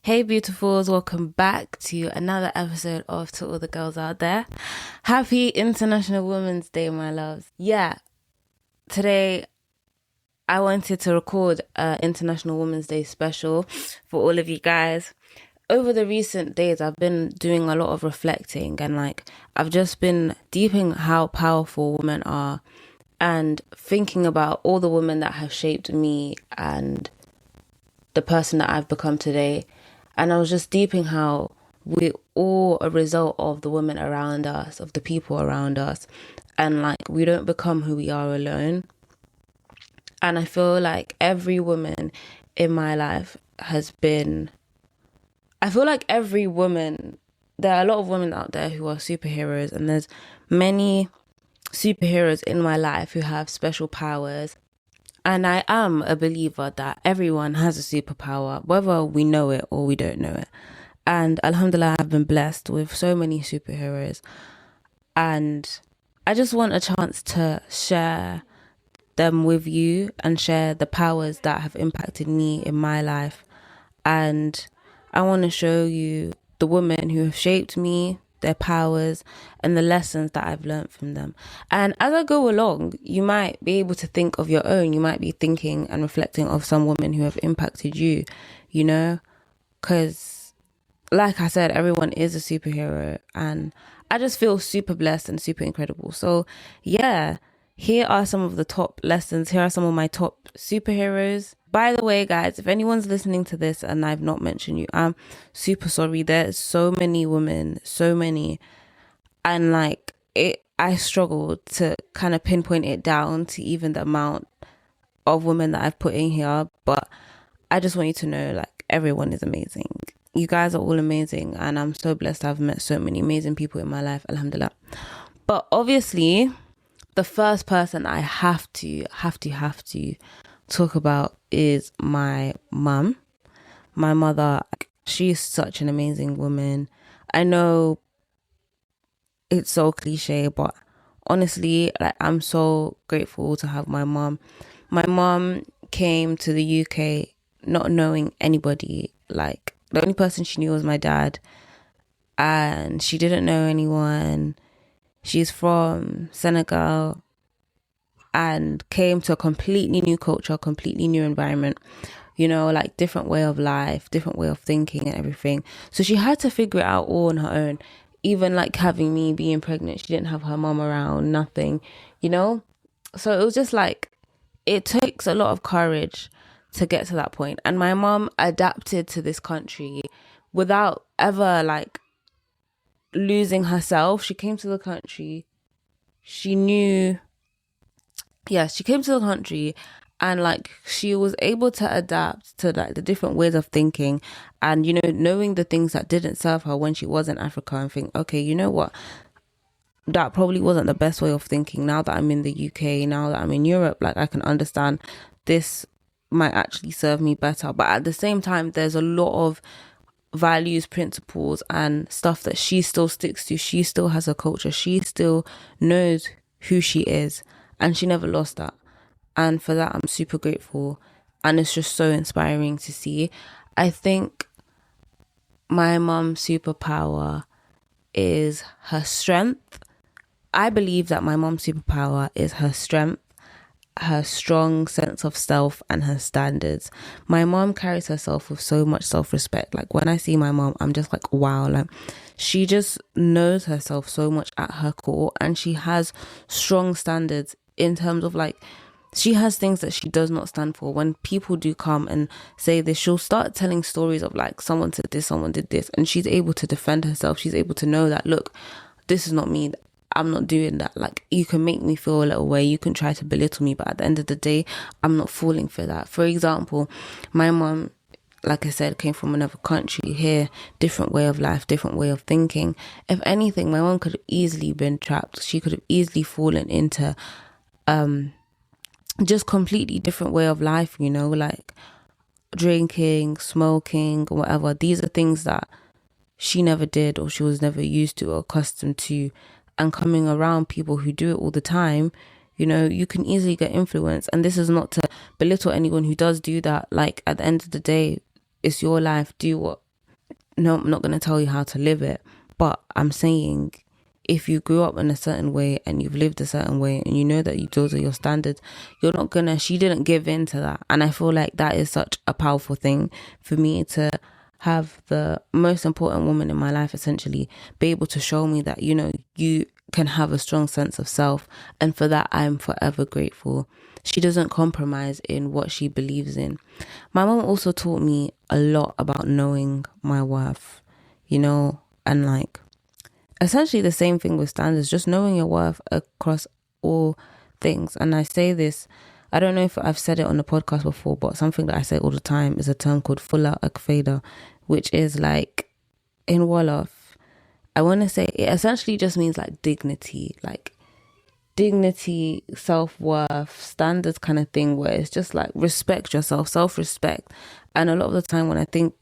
Hey beautifuls, welcome back to another episode of To All the Girls Out There. Happy International Women's Day, my loves. Yeah, today I wanted to record a International Women's Day special for all of you guys. Over the recent days, I've been doing a lot of reflecting and I've just been deeping how powerful women are and thinking about all the women that have shaped me and the person that I've become today. And I was just deeping how we're all a result of the women around us, of the people around us. And we don't become who we are alone. And I feel like every woman in my life I feel like every woman, there are a lot of women out there who are superheroes, and there's many superheroes in my life who have special powers. And I am a believer that everyone has a superpower, whether we know it or we don't know it. And alhamdulillah, I've been blessed with so many superheroes. And I just want a chance to share them with you and share the powers that have impacted me in my life. And I want to show you the women who have shaped me, their powers, and the lessons that I've learned from them. And as I go along, you might be able to think of your own. You might be thinking and reflecting of some women who have impacted you, you know? Because, like I said, everyone is a superhero. And I just feel super blessed and super incredible. So, yeah, here are some of the top lessons. Here are some of my top superheroes. By the way, guys, if anyone's listening to this and I've not mentioned you, I'm super sorry. There's so many women, so many. And I struggled to kind of pinpoint it down to even the amount of women that I've put in here. But I just want you to know, everyone is amazing. You guys are all amazing. And I'm so blessed I've met so many amazing people in my life, alhamdulillah. But obviously, the first person I have to talk about is my mum. My mother, she's such an amazing woman. I know it's so cliche, but honestly, I'm so grateful to have my mum. My mum came to the UK not knowing anybody. The only person she knew was my dad, and she didn't know anyone. She's from Senegal and came to a completely new culture, completely new environment, different way of life, different way of thinking and everything. So she had to figure it out all on her own. Even having me being pregnant, she didn't have her mom around, nothing, So it was just it takes a lot of courage to get to that point. And my mom adapted to this country without ever losing herself. She came to the country. She knew, yes, she came to the country and she was able to adapt to the different ways of thinking and, knowing the things that didn't serve her when she was in Africa and think, okay, you know what? That probably wasn't the best way of thinking. Now that I'm in the UK, now that I'm in Europe, I can understand this might actually serve me better. But at the same time, there's a lot of values, principles and stuff that she still sticks to. She still has a culture. She still knows who she is, and she never lost that. And for that, I'm super grateful. And it's just so inspiring to see. I think my mom's superpower is her strength. I believe that my mom's superpower is her strength, her strong sense of self and her standards. My mom carries herself with so much self-respect. When I see my mom, I'm just wow. She just knows herself so much at her core, and she has strong standards in terms of she has things that she does not stand for. When people do come and say this, she'll start telling stories of someone said this, someone did this, and she's able to defend herself. She's able to know that, look, this is not me. I'm not doing that. You can make me feel a little way. You can try to belittle me, but at the end of the day, I'm not falling for that. For example, my mom, like I said, came from another country here, different way of life, different way of thinking. If anything, my mom could have easily been trapped. She could have easily fallen into just completely different way of life, drinking, smoking, or whatever. These are things that she never did, or she was never used to or accustomed to. And coming around people who do it all the time, you can easily get influenced. And this is not to belittle anyone who does do that. At the end of the day, it's your life. Do what no, I'm not going to tell you how to live it, but I'm saying if you grew up in a certain way and you've lived a certain way and you know that those are your standards, you're not gonna, she didn't give in to that. And I feel like that is such a powerful thing for me to have the most important woman in my life essentially be able to show me that, you know, you can have a strong sense of self. And for that, I'm forever grateful. She doesn't compromise in what she believes in. My mom also taught me a lot about knowing my worth, you know, and like essentially the same thing with standards, just knowing your worth across all things. And I say this, I don't know if I've said it on the podcast before, but something that I say all the time is a term called fulla akfeda, which is like in Wolof, I want to say it essentially just means like dignity, self-worth, standards kind of thing, where it's just like respect yourself, self-respect. And a lot of the time when I think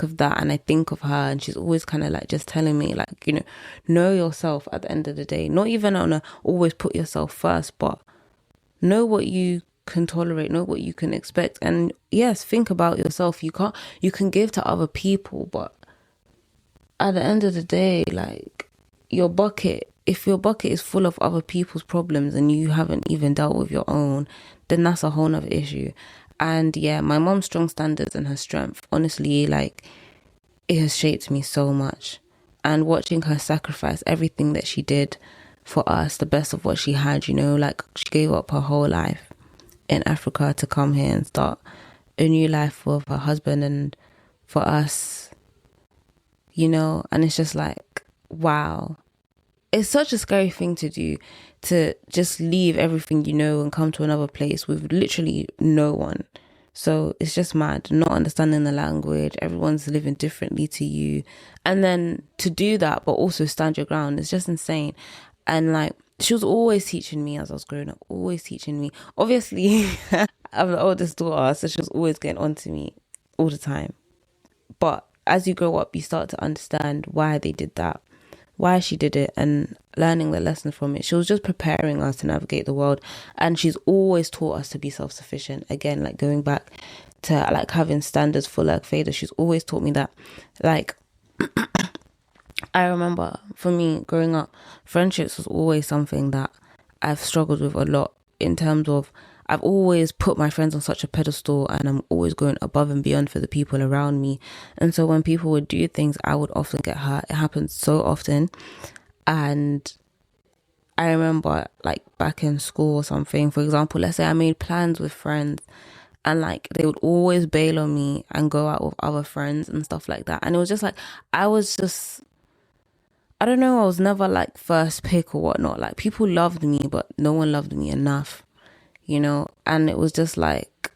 of that and I think of her, and she's always kind of like just telling me like, you know yourself at the end of the day. Not even on a always put yourself first, but know what you can tolerate, know what you can expect. And yes, think about yourself. You can give to other people, but at the end of the day, like if your bucket is full of other people's problems and you haven't even dealt with your own, then that's a whole nother issue. And yeah, my mom's strong standards and her strength, honestly, like it has shaped me so much. And watching her sacrifice everything that she did for us, the best of what she had, you know, like she gave up her whole life in Africa to come here and start a new life with her husband and for us, you know. And it's just like, wow. It's such a scary thing to do, to just leave everything you know and come to another place with literally no one. So it's just mad, not understanding the language. Everyone's living differently to you. And then to do that, but also stand your ground, it's just insane. And like, she was always teaching me as I was growing up, always teaching me. Obviously, I'm the oldest daughter, so she was always getting on to me all the time. But as you grow up, you start to understand why they did that, why she did it, and learning the lesson from it. She was just preparing us to navigate the world, and she's always taught us to be self-sufficient. Again, like going back to like having standards for like Fader, she's always taught me that. Like I remember for me growing up, friendships was always something that I've struggled with a lot, in terms of I've always put my friends on such a pedestal and I'm always going above and beyond for the people around me. And so when people would do things, I would often get hurt. It happens so often. And I remember like back in school or something, for example, let's say I made plans with friends and like they would always bail on me and go out with other friends and stuff like that. And it was just like, I don't know, I was never like first pick or whatnot. Like people loved me, but no one loved me enough, you know. And it was just like,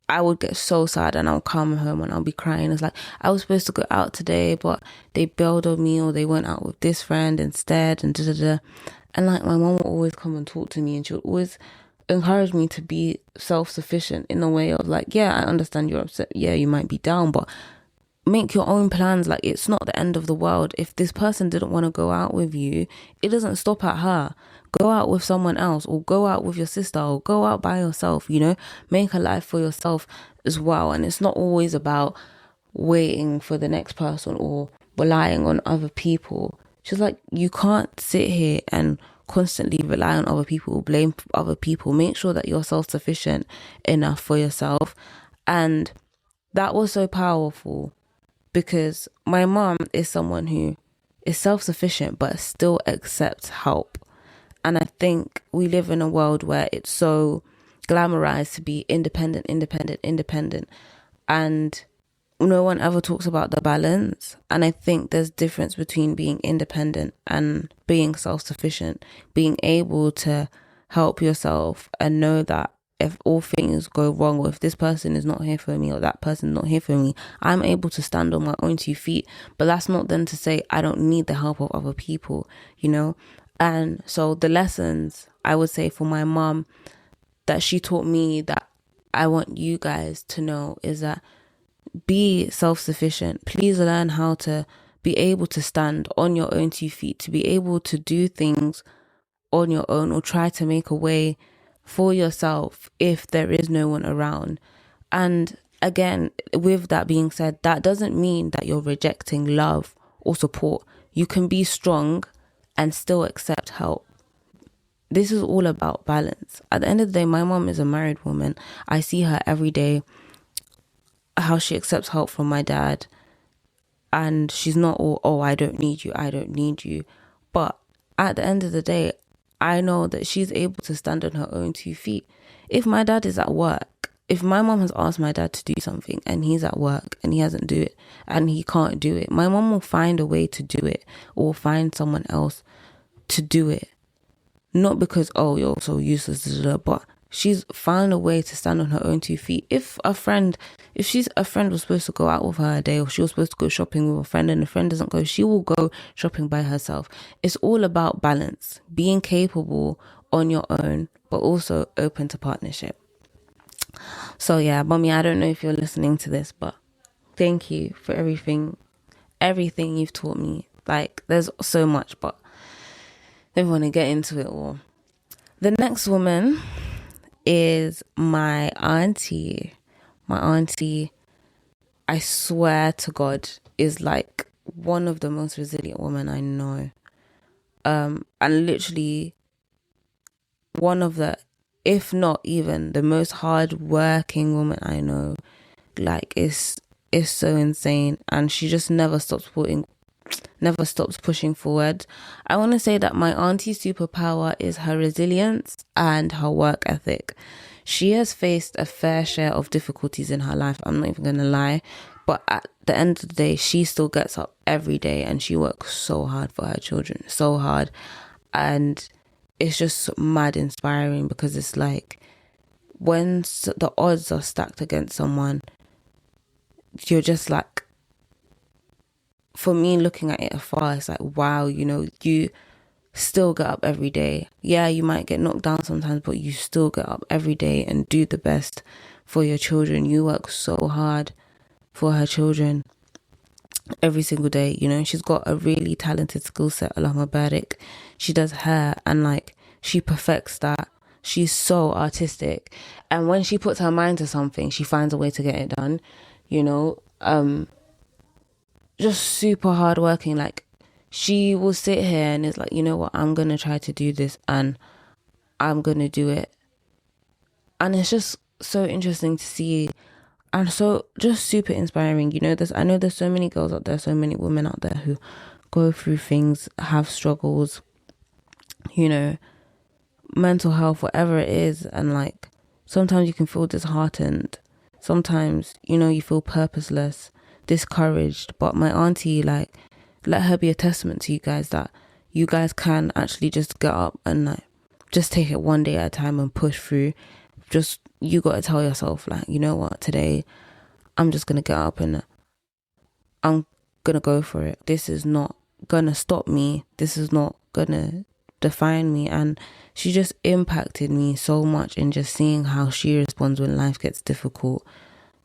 I would get so sad and I'll come home and I'll be crying. It's like, I was supposed to go out today, but they bailed on me, or they went out with this friend instead, and da-da-da. And like my mom would always come and talk to me, and she would always encourage me to be self-sufficient in a way of like, yeah, I understand you're upset. Yeah, you might be down, but make your own plans. Like, it's not the end of the world. If this person didn't want to go out with you, it doesn't stop at her. Go out with someone else, or go out with your sister, or go out by yourself, you know. Make a life for yourself as well. And it's not always about waiting for the next person or relying on other people. She's like, you can't sit here and constantly rely on other people, blame other people. Make sure that you're self-sufficient enough for yourself. And that was so powerful, because my mom is someone who is self-sufficient but still accepts help. And I think we live in a world where it's so glamorized to be independent. And no one ever talks about the balance. And I think there's difference between being independent and being self-sufficient, being able to help yourself and know that if all things go wrong, or if this person is not here for me or that person is not here for me, I'm able to stand on my own 2 feet. But that's not then to say I don't need the help of other people, you know. And so the lessons I would say for my mom that she taught me, that I want you guys to know, is that be self-sufficient. Please learn how to be able to stand on your own 2 feet, to be able to do things on your own, or try to make a way for yourself if there is no one around. And again, with that being said, that doesn't mean that you're rejecting love or support. You can be strong and still accept help. This is all about balance. At the end of the day, my mom is a married woman. I see her every day, how she accepts help from my dad. And she's not all, oh, I don't need you, I don't need you. But at the end of the day, I know that she's able to stand on her own 2 feet. If my dad is at work, if my mom has asked my dad to do something and he's at work and he hasn't do it and he can't do it, my mom will find a way to do it or find someone else to do it. Not because, oh, you're so useless, but she's found a way to stand on her own 2 feet. If a friend was supposed to go out with her a day, or she was supposed to go shopping with a friend and the friend doesn't go, she will go shopping by herself. It's all about balance, being capable on your own, but also open to partnership. So yeah, mommy, I don't know if you're listening to this, but thank you for everything you've taught me. Like, there's so much, but I don't want to get into it all. The next woman is my auntie. My auntie, I swear to God, is like one of the most resilient women I know. And literally one of the, if not even the most hard-working woman I know. Like, it's so insane. And she just never stops pushing forward. I want to say that my auntie's superpower is her resilience and her work ethic. She has faced a fair share of difficulties in her life, I'm not even going to lie. But at the end of the day, she still gets up every day and she works so hard for her children, so hard. And it's just mad inspiring, because it's like when the odds are stacked against someone, you're just like, for me, looking at it afar, it's like, wow, you still get up every day. Yeah, you might get knocked down sometimes, but you still get up every day and do the best for your children. You work so hard for her children every single day. She's got a really talented skill set, Allahumma barik. She does hair and like she perfects that. She's so artistic, and when she puts her mind to something, she finds a way to get it done. Just super hardworking. Like, she will sit here and is like, you know what, I'm gonna try to do this and I'm gonna do it. And it's just so interesting to see, and so just super inspiring. I know there's so many girls out there, so many women out there who go through things, have struggles, mental health, whatever it is, and like sometimes you can feel disheartened, sometimes you feel purposeless, discouraged. But my auntie, like, let her be a testament to you guys that you guys can actually just get up and like just take it one day at a time and push through. Just, you got to tell yourself, like, you know what, today I'm just gonna get up and I'm gonna go for it. This is not gonna stop me, this is not gonna define me. And she just impacted me so much in just seeing how she responds when life gets difficult.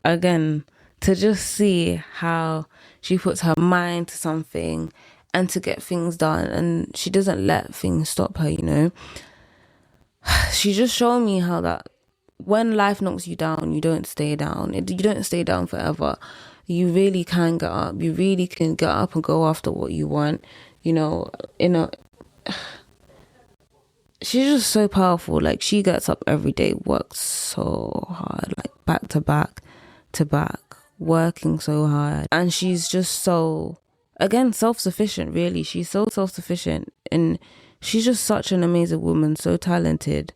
Again, to just see how she puts her mind to something and to get things done, and she doesn't let things stop her. She just showed me how that when life knocks you down, you don't stay down. You don't stay down forever. You really can get up. You really can get up and go after what you want. She's just so powerful. Like, she gets up every day, works so hard, like back to back to back, working so hard. And she's just so, again, self-sufficient, really. She's so self-sufficient, and she's just such an amazing woman, so talented,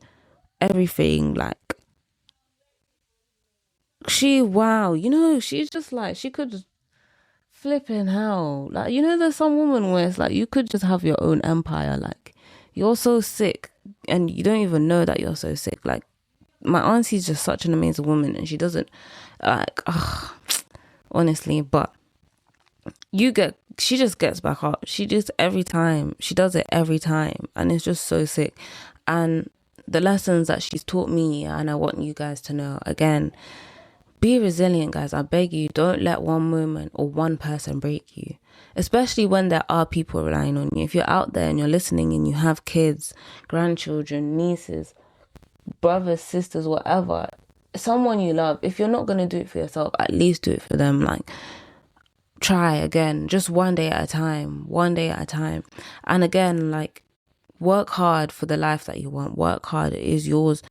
everything. Like, she's just like, she could just flipping hell. Like, there's some woman where it's like, you could just have your own empire. Like, you're so sick and you don't even know that you're so sick. Like, my auntie's just such an amazing woman, and she doesn't, like, honestly, but she just gets back up. She just, every time, she does it every time, and it's just so sick. And the lessons that she's taught me, and I want you guys to know, again, be resilient, guys. I beg you, don't let one moment or one person break you, especially when there are people relying on you. If you're out there and you're listening and you have kids, grandchildren, nieces, brothers, sisters, whatever, someone you love, if you're not going to do it for yourself, at least do it for them. Like, try again, just one day at a time, one day at a time. And again, like, work hard for the life that you want. Work hard. It is yours.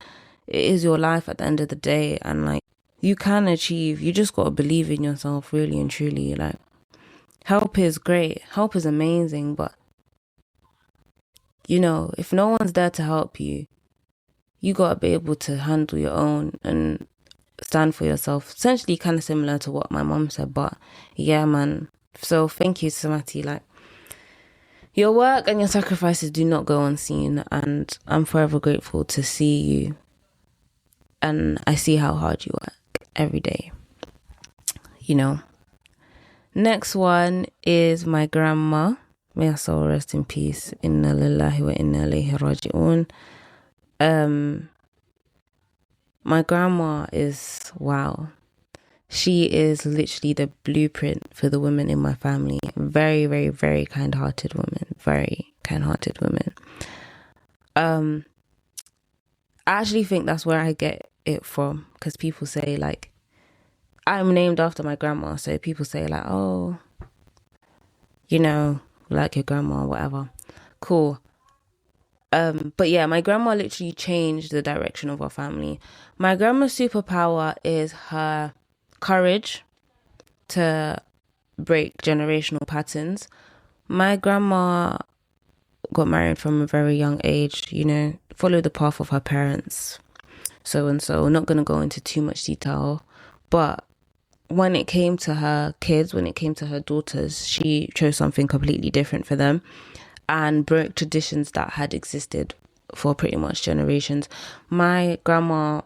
It is your life at the end of the day. And like, you can achieve. You just got to believe in yourself, really and truly. Like, help is great. Help is amazing. But, you know, if no one's there to help you, you got to be able to handle your own and stand for yourself. Essentially kind of similar to what my mom said. But yeah, man. So thank you, Samati. Like, your work and your sacrifices do not go unseen. And I'm forever grateful to see you. And I see how hard you work every day. You know. Next one is my grandma. May her soul rest in peace. Inna lillahi wa inna ilayhi raji'un. My grandma is, wow. She is literally the blueprint for the women in my family. Very, very, very kind-hearted woman. Very kind-hearted woman. I actually think that's where I get it from. Because people say, like, I'm named after my grandma. So people say, like, oh, you know, like your grandma or whatever. Cool. But yeah, my grandma literally changed the direction of our family. My grandma's superpower is her courage to break generational patterns. My grandma got married from a very young age, you know, followed the path of her parents, so and so. Not going to go into too much detail, but when it came to her kids, when it came to her daughters, she chose something completely different for them and broke traditions that had existed for pretty much generations. My grandma,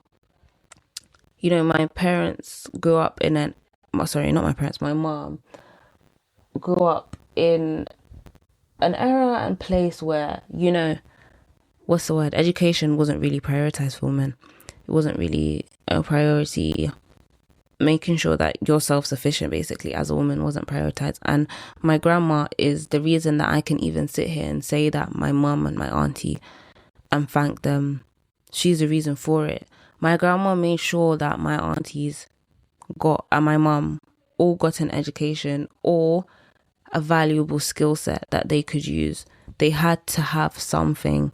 you know, my parents grew up in an, sorry, not my parents, my mom grew up in an era and place where, you know, what's the word? Education wasn't really prioritized for women. It wasn't really a priority. Making sure that you're self-sufficient basically as a woman wasn't prioritized. And my grandma is the reason that I can even sit here and say that my mum and my auntie, and thank them. She's the reason for it. My grandma made sure that my aunties got, and my mum all got an education or a valuable skill set that they could use. They had to have something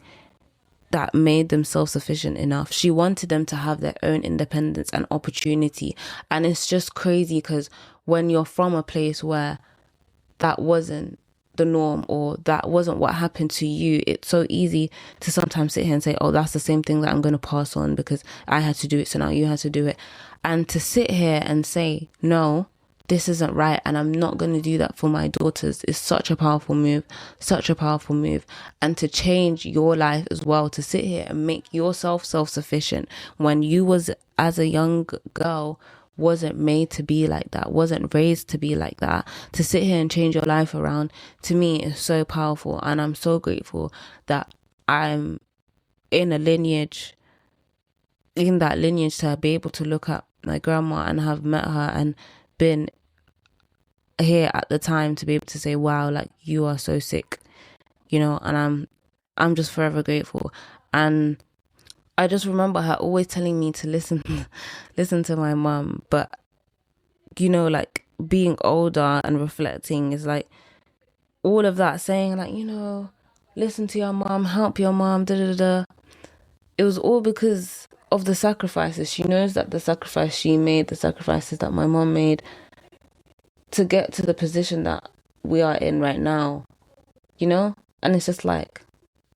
that made them self-sufficient enough. She wanted them to have their own independence and opportunity. And it's just crazy because when you're from a place where that wasn't the norm or that wasn't what happened to you, it's so easy to sometimes sit here and say, oh, that's the same thing that I'm going to pass on because I had to do it, so now you had to do it. And to sit here and say, no, this isn't right and I'm not going to do that for my daughters is such a powerful move, such a powerful move. And to change your life as well, to sit here and make yourself self-sufficient when you was, as a young girl, wasn't made to be like that, wasn't raised to be like that. To sit here and change your life around, to me, is so powerful. And I'm so grateful that I'm in a lineage, in that lineage, to be able to look at my grandma and have met her and been here at the time to be able to say, wow, like, you are so sick, you know. And I'm just forever grateful. And I just remember her always telling me to listen to my mum. But, you know, like, being older and reflecting is like all of that, saying like, you know, listen to your mum, help your mum, da da da. It was all because of the sacrifices. She knows that the sacrifice she made, the sacrifices that my mum made to get to the position that we are in right now, you know. And it's just like,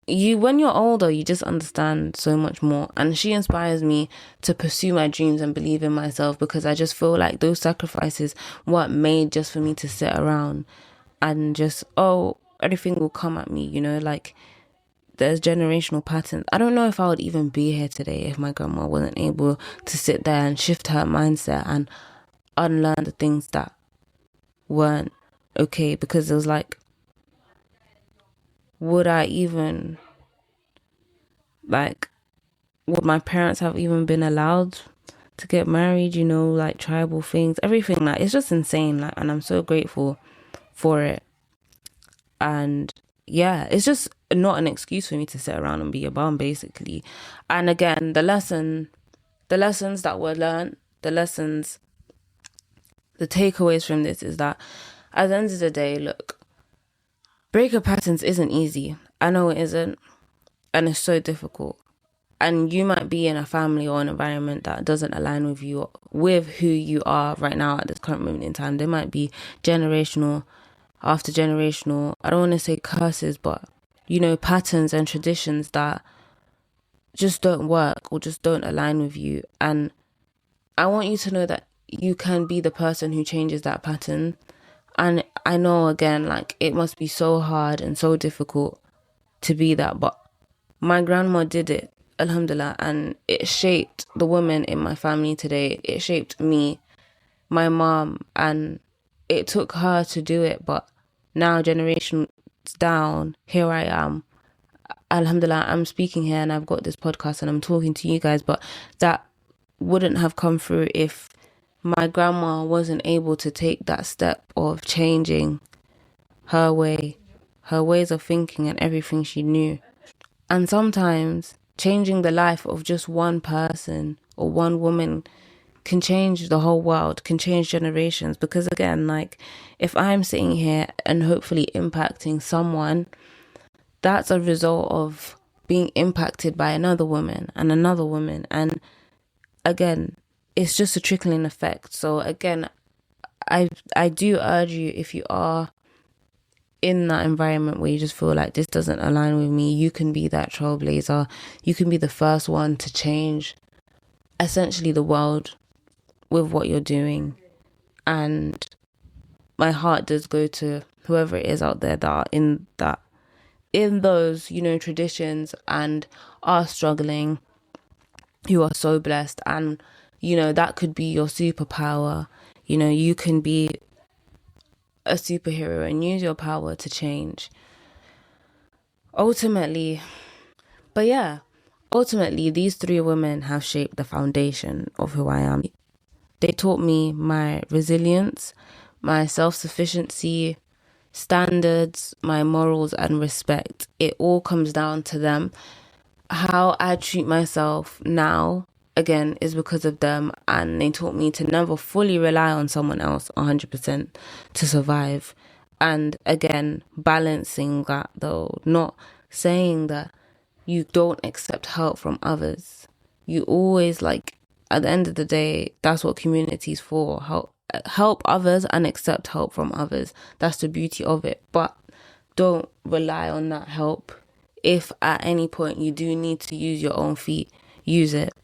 when you're older, you just understand so much more. And she inspires me to pursue my dreams and believe in myself, because I just feel like those sacrifices weren't made just for me to sit around and just, oh, everything will come at me, you know. Like, there's generational patterns. I don't know if I would even be here today if my grandma wasn't able to sit there and shift her mindset and unlearn the things that weren't okay. Because it was like, would I even, like, would my parents have even been allowed to get married, you know, like tribal things, everything. Like, it's just insane. Like, and I'm so grateful for it. And yeah, it's just not an excuse for me to sit around and be a bum, basically. And again, the lesson the lessons that were learned, the takeaways from this is that at the end of the day, look, breakup patterns isn't easy. I know it isn't, and it's so difficult. And you might be in a family or an environment that doesn't align with you, with who you are right now at this current moment in time. There might be generational after generational, I don't want to say curses, but, patterns and traditions that just don't work or just don't align with you. And I want you to know that you can be the person who changes that pattern. And I know, again, like, it must be so hard and so difficult to be that, but my grandma did it, alhamdulillah, and it shaped the women in my family today. It shaped me, my mom, and it took her to do it. But now, generations down, here I am. Alhamdulillah, I'm speaking here and I've got this podcast and I'm talking to you guys, but that wouldn't have come through if my grandma wasn't able to take that step of changing her ways of thinking and everything she knew. And sometimes changing the life of just one person or one woman can change the whole world, can change generations. Because again, like, if I'm sitting here and hopefully impacting someone, that's a result of being impacted by another woman and another woman. And again, it's just a trickling effect. So again, I do urge you, if you are in that environment where you just feel like this doesn't align with me, you can be that trailblazer. You can be the first one to change essentially the world with what you're doing. And my heart does go to whoever it is out there that are in those, traditions and are struggling, who are so blessed. And, that could be your superpower. You can be a superhero and use your power to change. Ultimately, these three women have shaped the foundation of who I am. They taught me my resilience, my self-sufficiency, standards, my morals and respect. It all comes down to them. How I treat myself now, again, is because of them. And they taught me to never fully rely on someone else 100% to survive. And again, balancing that though, not saying that you don't accept help from others. You always, at the end of the day, that's what community's for. Help others and accept help from others. That's the beauty of it. But don't rely on that help. If at any point you do need to use your own feet, use it,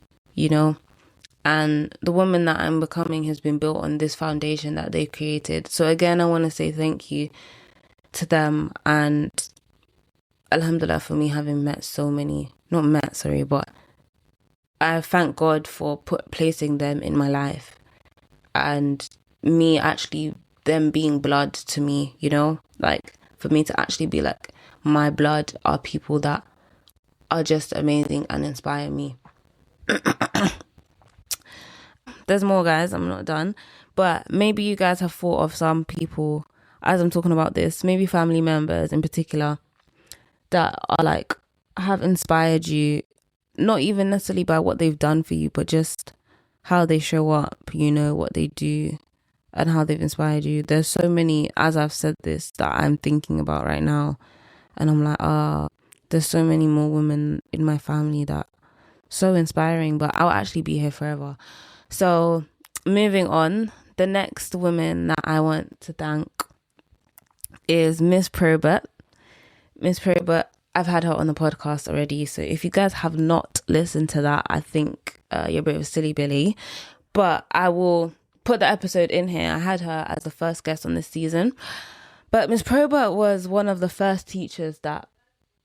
And the woman that I'm becoming has been built on this foundation that they created. So again, I want to say thank you to them. And alhamdulillah for me having but I thank God for placing them in my life. And me actually, them being blood to me, for me to actually be like, my blood are people that are just amazing and inspire me. There's more, guys. I'm not done. But maybe you guys have thought of some people as I'm talking about this, maybe family members in particular, that are have inspired you, not even necessarily by what they've done for you, but just how they show up, what they do and how they've inspired you. There's so many, as I've said this, that I'm thinking about right now. And I'm like, there's so many more women in my family that so inspiring, but I'll actually be here forever. So moving on, the next woman that I want to thank is Miss Probert. Miss Probert, I've had her on the podcast already. So if you guys have not listened to that, I think you're a bit of a silly Billy. But I will put the episode in here. I had her as the first guest on this season. But Miss Probert was one of the first teachers that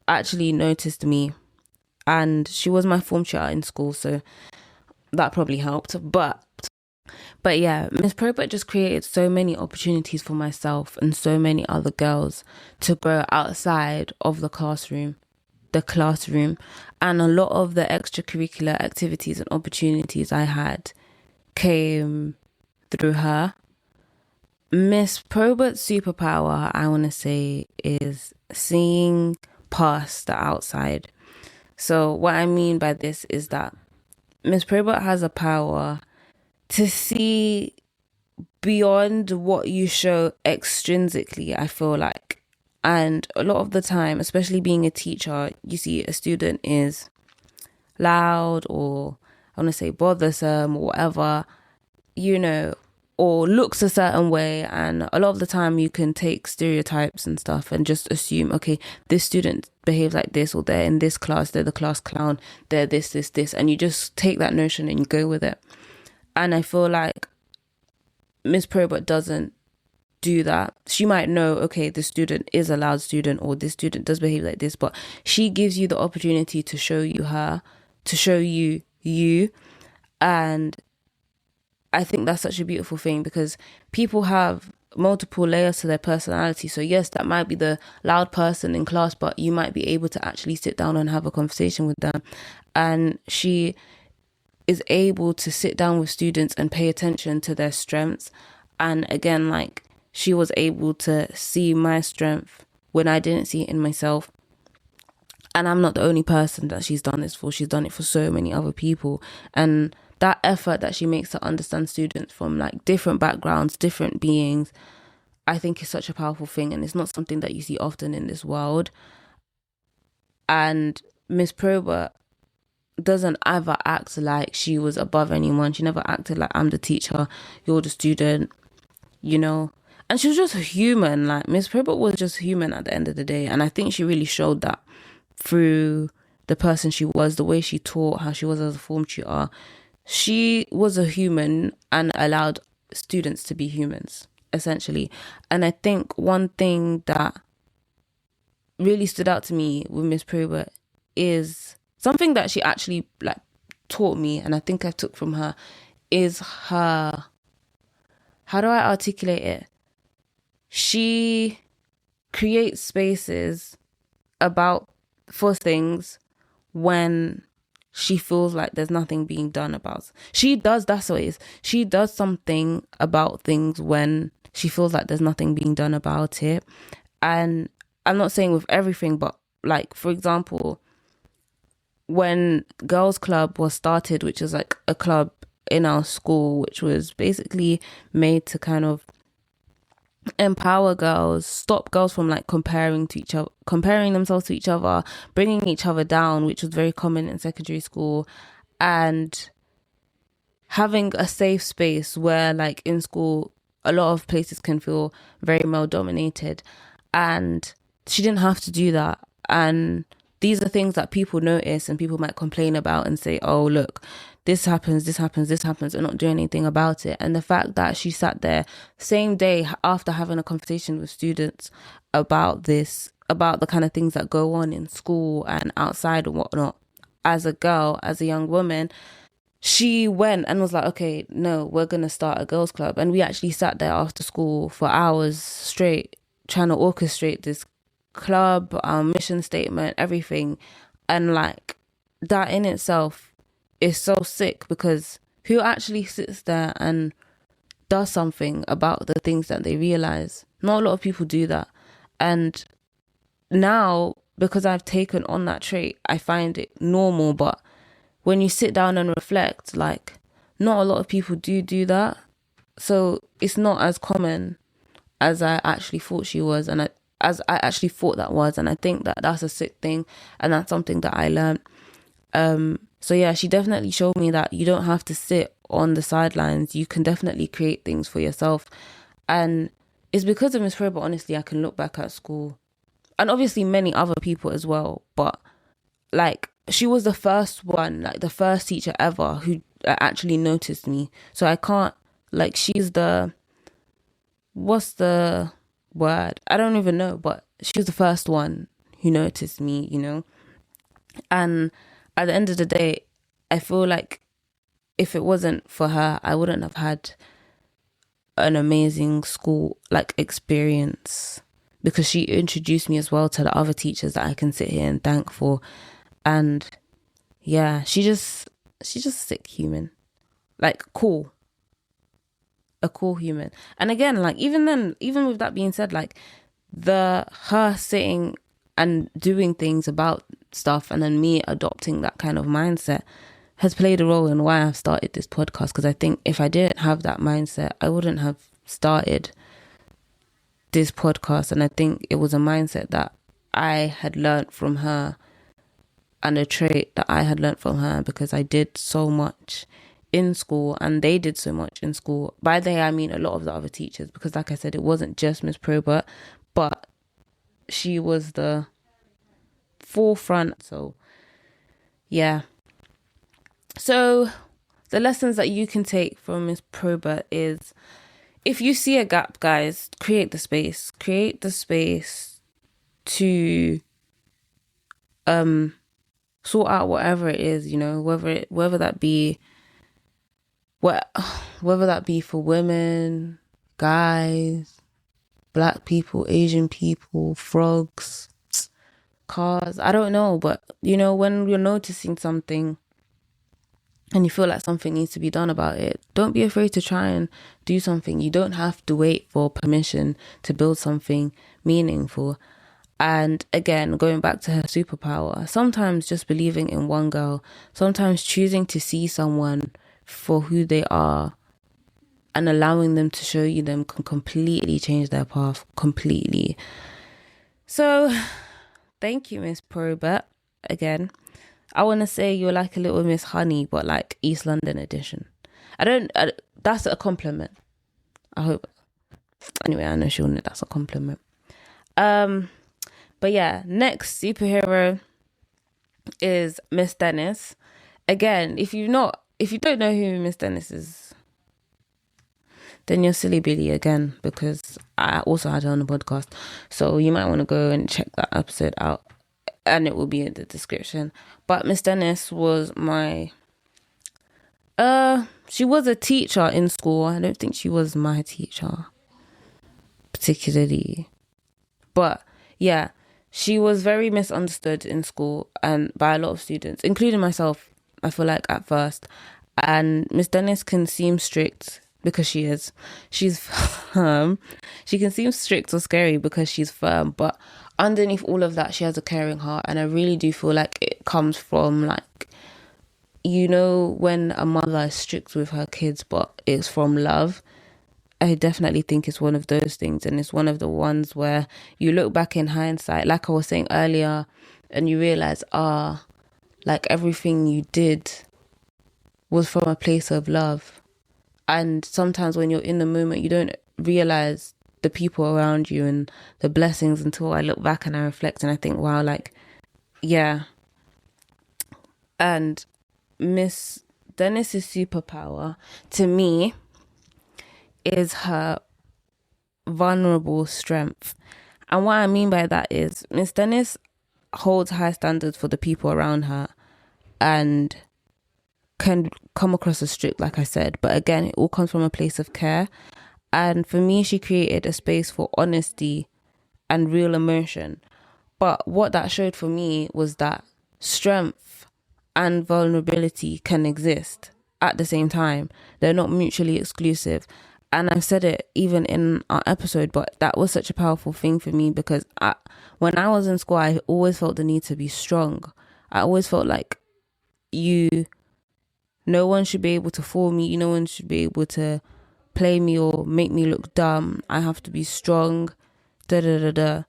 actually noticed me. And she was my form tutor in school, so that probably helped. But yeah, Miss Probert just created so many opportunities for myself and so many other girls to grow outside of the classroom. And a lot of the extracurricular activities and opportunities I had came through her. Miss Probert's superpower, I want to say, is seeing past the outside. So what I mean by this is that Miss Probert has a power to see beyond what you show extrinsically, I feel like. And a lot of the time, especially being a teacher, you see a student is loud, or I want to say bothersome, or whatever, you know, or looks a certain way. And a lot of the time you can take stereotypes and stuff and just assume, okay, this student behaves like this, or they're in this class, they're the class clown, they're this. And you just take that notion and you go with it. And I feel like Miss Probert doesn't do that. She might know, okay, this student is a loud student, or this student does behave like this, but she gives you the opportunity to show you her, to show you you. And I think that's such a beautiful thing, because people have multiple layers to their personality. So yes, that might be the loud person in class, but you might be able to actually sit down and have a conversation with them. And she is able to sit down with students and pay attention to their strengths. And again, like, she was able to see my strength when I didn't see it in myself. And I'm not the only person that she's done this for. She's done it for so many other people. And that effort that she makes to understand students from like different backgrounds, different beings, I think is such a powerful thing. And it's not something that you see often in this world. And Miss Probert doesn't ever act like she was above anyone. She never acted like, I'm the teacher, you're the student, you know. And she was just human. Like, Miss Probert was just human at the end of the day. And I think she really showed that through the person she was, the way she taught, how she was as a form tutor. She was a human and allowed students to be humans, essentially. And I think one thing that really stood out to me with Miss Probert is something that she actually like taught me, and I think I took from her, is her, how do I articulate it? She creates spaces for things when she feels like there's nothing being done about. She does something about things when she feels like there's nothing being done about it. And I'm not saying with everything, but like, for example, when Girls Club was started, which is like a club in our school, which was basically made to kind of empower girls, stop girls from like comparing themselves to each other, bringing each other down, which was very common in secondary school, and having a safe space where, like, in school a lot of places can feel very male dominated, and she didn't have to do that. And these are things that people notice and people might complain about and say, oh, look, this happens, and not do anything about it. And the fact that she sat there same day after having a conversation with students about this, about the kind of things that go on in school and outside and whatnot, as a girl, as a young woman, she went and was like, okay, no, we're going to start a girls club. And we actually sat there after school for hours straight trying to orchestrate this club, mission statement, everything. And like, that in itself is so sick, because who actually sits there and does something about the things that they realize? Not a lot of people do that. And now, because I've taken on that trait, I find it normal. But when you sit down and reflect, like, not a lot of people do that. So it's not as common as I actually thought she was, and as I actually thought that was. And I think that that's a sick thing, and that's something that I learned. So yeah, she definitely showed me that you don't have to sit on the sidelines. You can definitely create things for yourself. And it's because of Miss Probert, honestly, I can look back at school, and obviously many other people as well. But like, she was the first one, like the first teacher ever who actually noticed me. So I can't, like, she's the, what's the word? I don't even know, but she was the first one who noticed me, you know? And at the end of the day, I feel like if it wasn't for her, I wouldn't have had an amazing school like experience, because she introduced me as well to the other teachers that I can sit here and thank for. And yeah, she's just a sick human, like a cool human. And again, like, even with that being said, like, her sitting and doing things about stuff, and then me adopting that kind of mindset, has played a role in why I've started this podcast. Because I think if I didn't have that mindset, I wouldn't have started this podcast. And I think it was a mindset that I had learned from her, and a trait that I had learned from her, because I did so much in school and they did so much in school. By they, I mean a lot of the other teachers, because like I said, it wasn't just Miss Probert, but she was the forefront. So yeah. So the lessons that you can take from Miss Probert is, if you see a gap, guys, create the space to sort out whatever it is, you know, whether that be for women, guys, black people, Asian people, frogs, cars, I don't know. But you know, when you're noticing something and you feel like something needs to be done about it, don't be afraid to try and do something. You don't have to wait for permission to build something meaningful. And again, going back to her superpower, sometimes just believing in one girl, sometimes choosing to see someone for who they are and allowing them to show you them can completely change their path, completely. So thank you, Miss Probert. Again, I want to say you're like a little Miss Honey, but like East London edition. That's a compliment. I hope. Anyway, I know she'll know that's a compliment. But yeah, next superhero is Miss Dennis. Again, if you don't know who Miss Dennis is, then you're silly Billy again, because I also had her on the podcast. So you might want to go and check that episode out, and it will be in the description. But Miss Dennis was she was a teacher in school. I don't think she was my teacher particularly. But yeah, she was very misunderstood in school and by a lot of students, including myself, I feel like, at first. And Miss Dennis can seem strict because she's firm. She can seem strict or scary because she's firm, but underneath all of that, she has a caring heart. And I really do feel like it comes from, like, you know, when a mother is strict with her kids, but it's from love. I definitely think it's one of those things, and it's one of the ones where you look back in hindsight, like I was saying earlier, and you realize, like everything you did was from a place of love. And sometimes when you're in the moment, you don't realize the people around you and the blessings until I look back and I reflect and I think, wow, like, yeah. And Miss Dennis's superpower, to me, is her vulnerable strength. And what I mean by that is Miss Dennis holds high standards for the people around her and can come across as strict, like I said, but again, it all comes from a place of care. And for me, she created a space for honesty and real emotion. But what that showed for me was that strength and vulnerability can exist at the same time. They're not mutually exclusive. And I've said it even in our episode, but that was such a powerful thing for me, because when I was in school, I always felt the need to be strong. I always felt like no one should be able to fool me. No one should be able to play me or make me look dumb. I have to be strong, da da da da.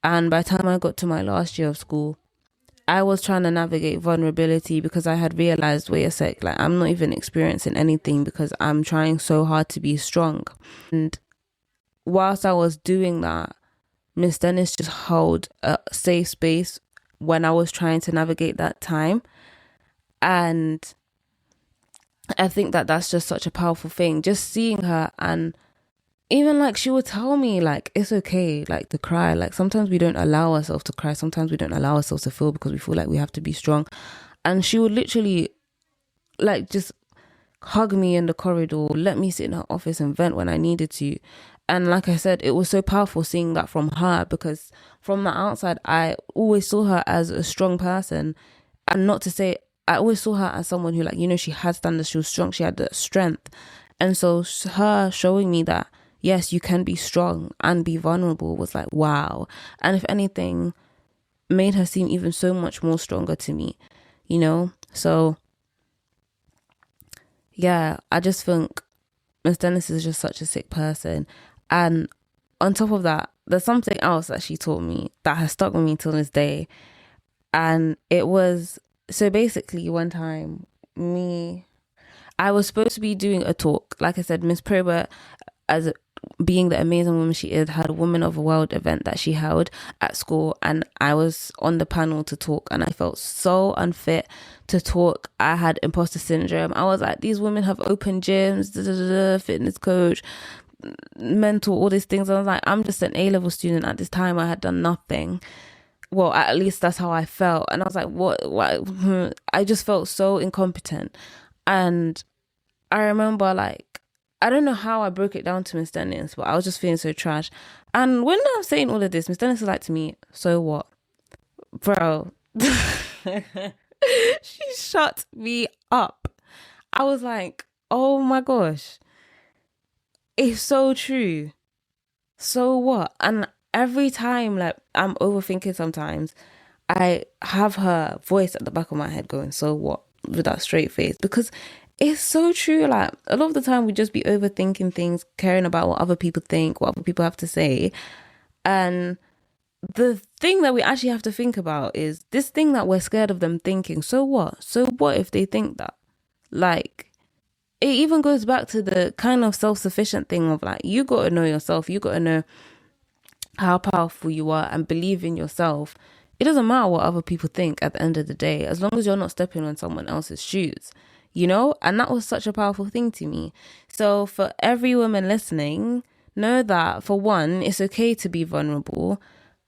And by the time I got to my last year of school, I was trying to navigate vulnerability, because I had realized, wait a sec, like I'm not even experiencing anything because I'm trying so hard to be strong. And whilst I was doing that, Miss Dennis just held a safe space when I was trying to navigate that time. And I think that that's just such a powerful thing, just seeing her. And even like she would tell me, like, it's okay, like, to cry. Like sometimes we don't allow ourselves to cry. Sometimes we don't allow ourselves to feel because we feel like we have to be strong. And she would literally like just hug me in the corridor, let me sit in her office and vent when I needed to. And like I said, it was so powerful seeing that from her, because from the outside, I always saw her as a strong person. And not to say, I always saw her as someone who, like, you know, she had standards, she was strong, she had the strength. And so her showing me that, yes, you can be strong and be vulnerable was like, wow. And if anything, made her seem even so much more stronger to me, you know? So yeah, I just think Miss Dennis is just such a sick person. And on top of that, there's something else that she taught me that has stuck with me till this day. And it was, so basically one time, I was supposed to be doing a talk. Like I said, Miss Probert, as being the amazing woman she is, had a Woman of the World event that she held at school, and I was on the panel to talk, and I felt so unfit to talk. I had imposter syndrome. I was like, these women have open gyms, fitness coach, mental, all these things. I was like, I'm just an A-level student at this time. I had done nothing. Well, at least that's how I felt. And I was like, what? I just felt so incompetent. And I remember, like, I don't know how I broke it down to Miss Dennis, but I was just feeling so trash. And when I'm saying all of this, Miss Dennis is like to me, so what? Bro. She shut me up. I was like, oh my gosh. It's so true. So what? And every time, like, I'm overthinking sometimes, I have her voice at the back of my head going, so what? With that straight face. Because it's so true. Like, a lot of the time we just be overthinking things, caring about what other people think, what other people have to say. And the thing that we actually have to think about is this thing that we're scared of them thinking. So what? So what if they think that? Like, it even goes back to the kind of self-sufficient thing of, like, you got to know yourself. You got to know how powerful you are and believe in yourself. It doesn't matter what other people think at the end of the day, as long as you're not stepping on someone else's shoes, you know? And that was such a powerful thing to me. So for every woman listening, know that, for one, it's okay to be vulnerable,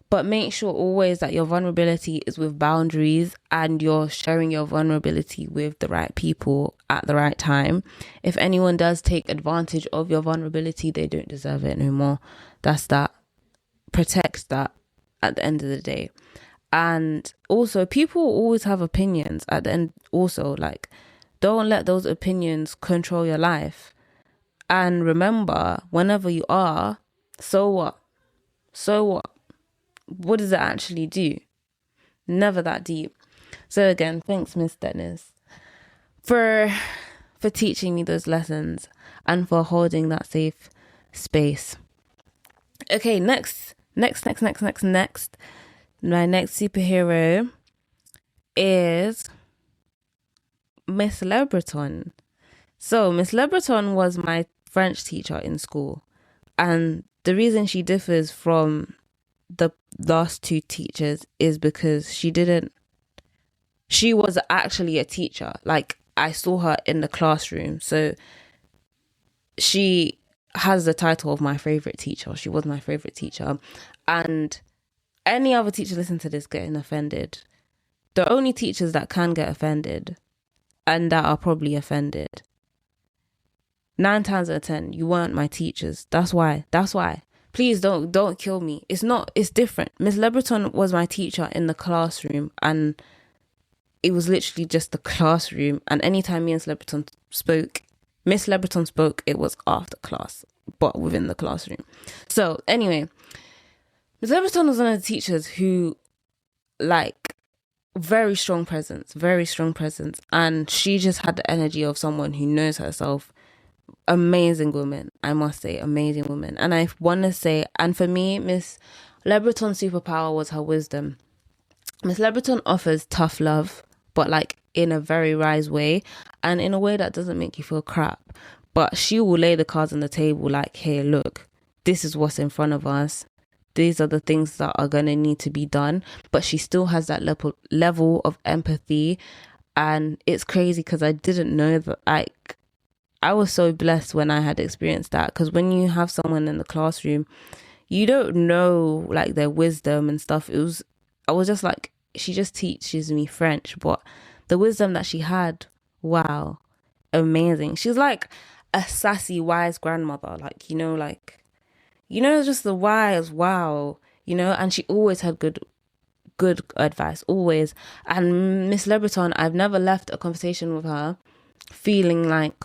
but make sure always that your vulnerability is with boundaries and you're sharing your vulnerability with the right people at the right time. If anyone does take advantage of your vulnerability, they don't deserve it no more. That's that. Protect that at the end of the day. And also, people always have opinions at the end. Also, like, don't let those opinions control your life. And remember, whenever you are, so what? So what? What does it actually do? Never that deep. So again, thanks, Miss Dennis, for teaching me those lessons and for holding that safe space. Okay, next. My next superhero is Miss Le Breton. So Miss Le Breton was my French teacher in school, and the reason she differs from the last two teachers is because she was actually a teacher. Like, I saw her in the classroom, so she has the title of my favorite teacher. She was my favorite teacher. And any other teacher listening to this getting offended, the only teachers that can get offended and that are probably offended, 9 times out of 10, you weren't my teachers. That's why. Please don't kill me. It's different. Miss Le Breton was my teacher in the classroom, and it was literally just the classroom. And anytime me and Miss Le Breton spoke, it was after class, but within the classroom. So anyway, Miss Le Breton was one of the teachers who, like, very strong presence. And she just had the energy of someone who knows herself. Amazing woman, I must say, amazing woman. And I want to say, and for me, Miss Le Breton's superpower was her wisdom. Miss Le Breton offers tough love, but like in a very wise way, and in a way that doesn't make you feel crap. But she will lay the cards on the table like, hey, look, this is what's in front of us. These are the things that are going to need to be done. But she still has that level of empathy. And it's crazy because I didn't know that, like, I was so blessed when I had experienced that, because when you have someone in the classroom, you don't know, like, their wisdom and stuff. I was just like, she just teaches me French, but the wisdom that she had, wow, amazing. She's like a sassy, wise grandmother, like, just the wise, wow, and she always had good advice, always. And Miss Le Breton, I've never left a conversation with her feeling like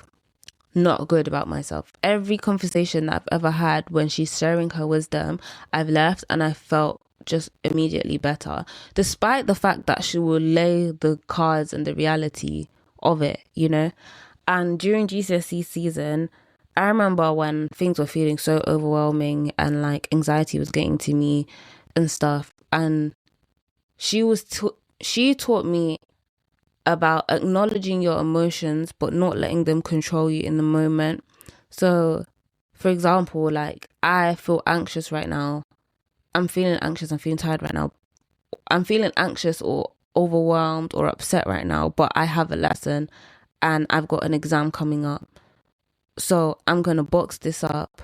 not good about myself. Every conversation that I've ever had when she's sharing her wisdom, I've left and I felt just immediately better, despite the fact that she will lay the cards and the reality of it, And during GCSE season, I remember when things were feeling so overwhelming and like anxiety was getting to me and stuff. And she taught me about acknowledging your emotions but not letting them control you in the moment. So, for example, like I feel anxious right now. I'm feeling anxious. I'm feeling tired right now. I'm feeling anxious or overwhelmed or upset right now, but I have a lesson and I've got an exam coming up. So I'm going to box this up.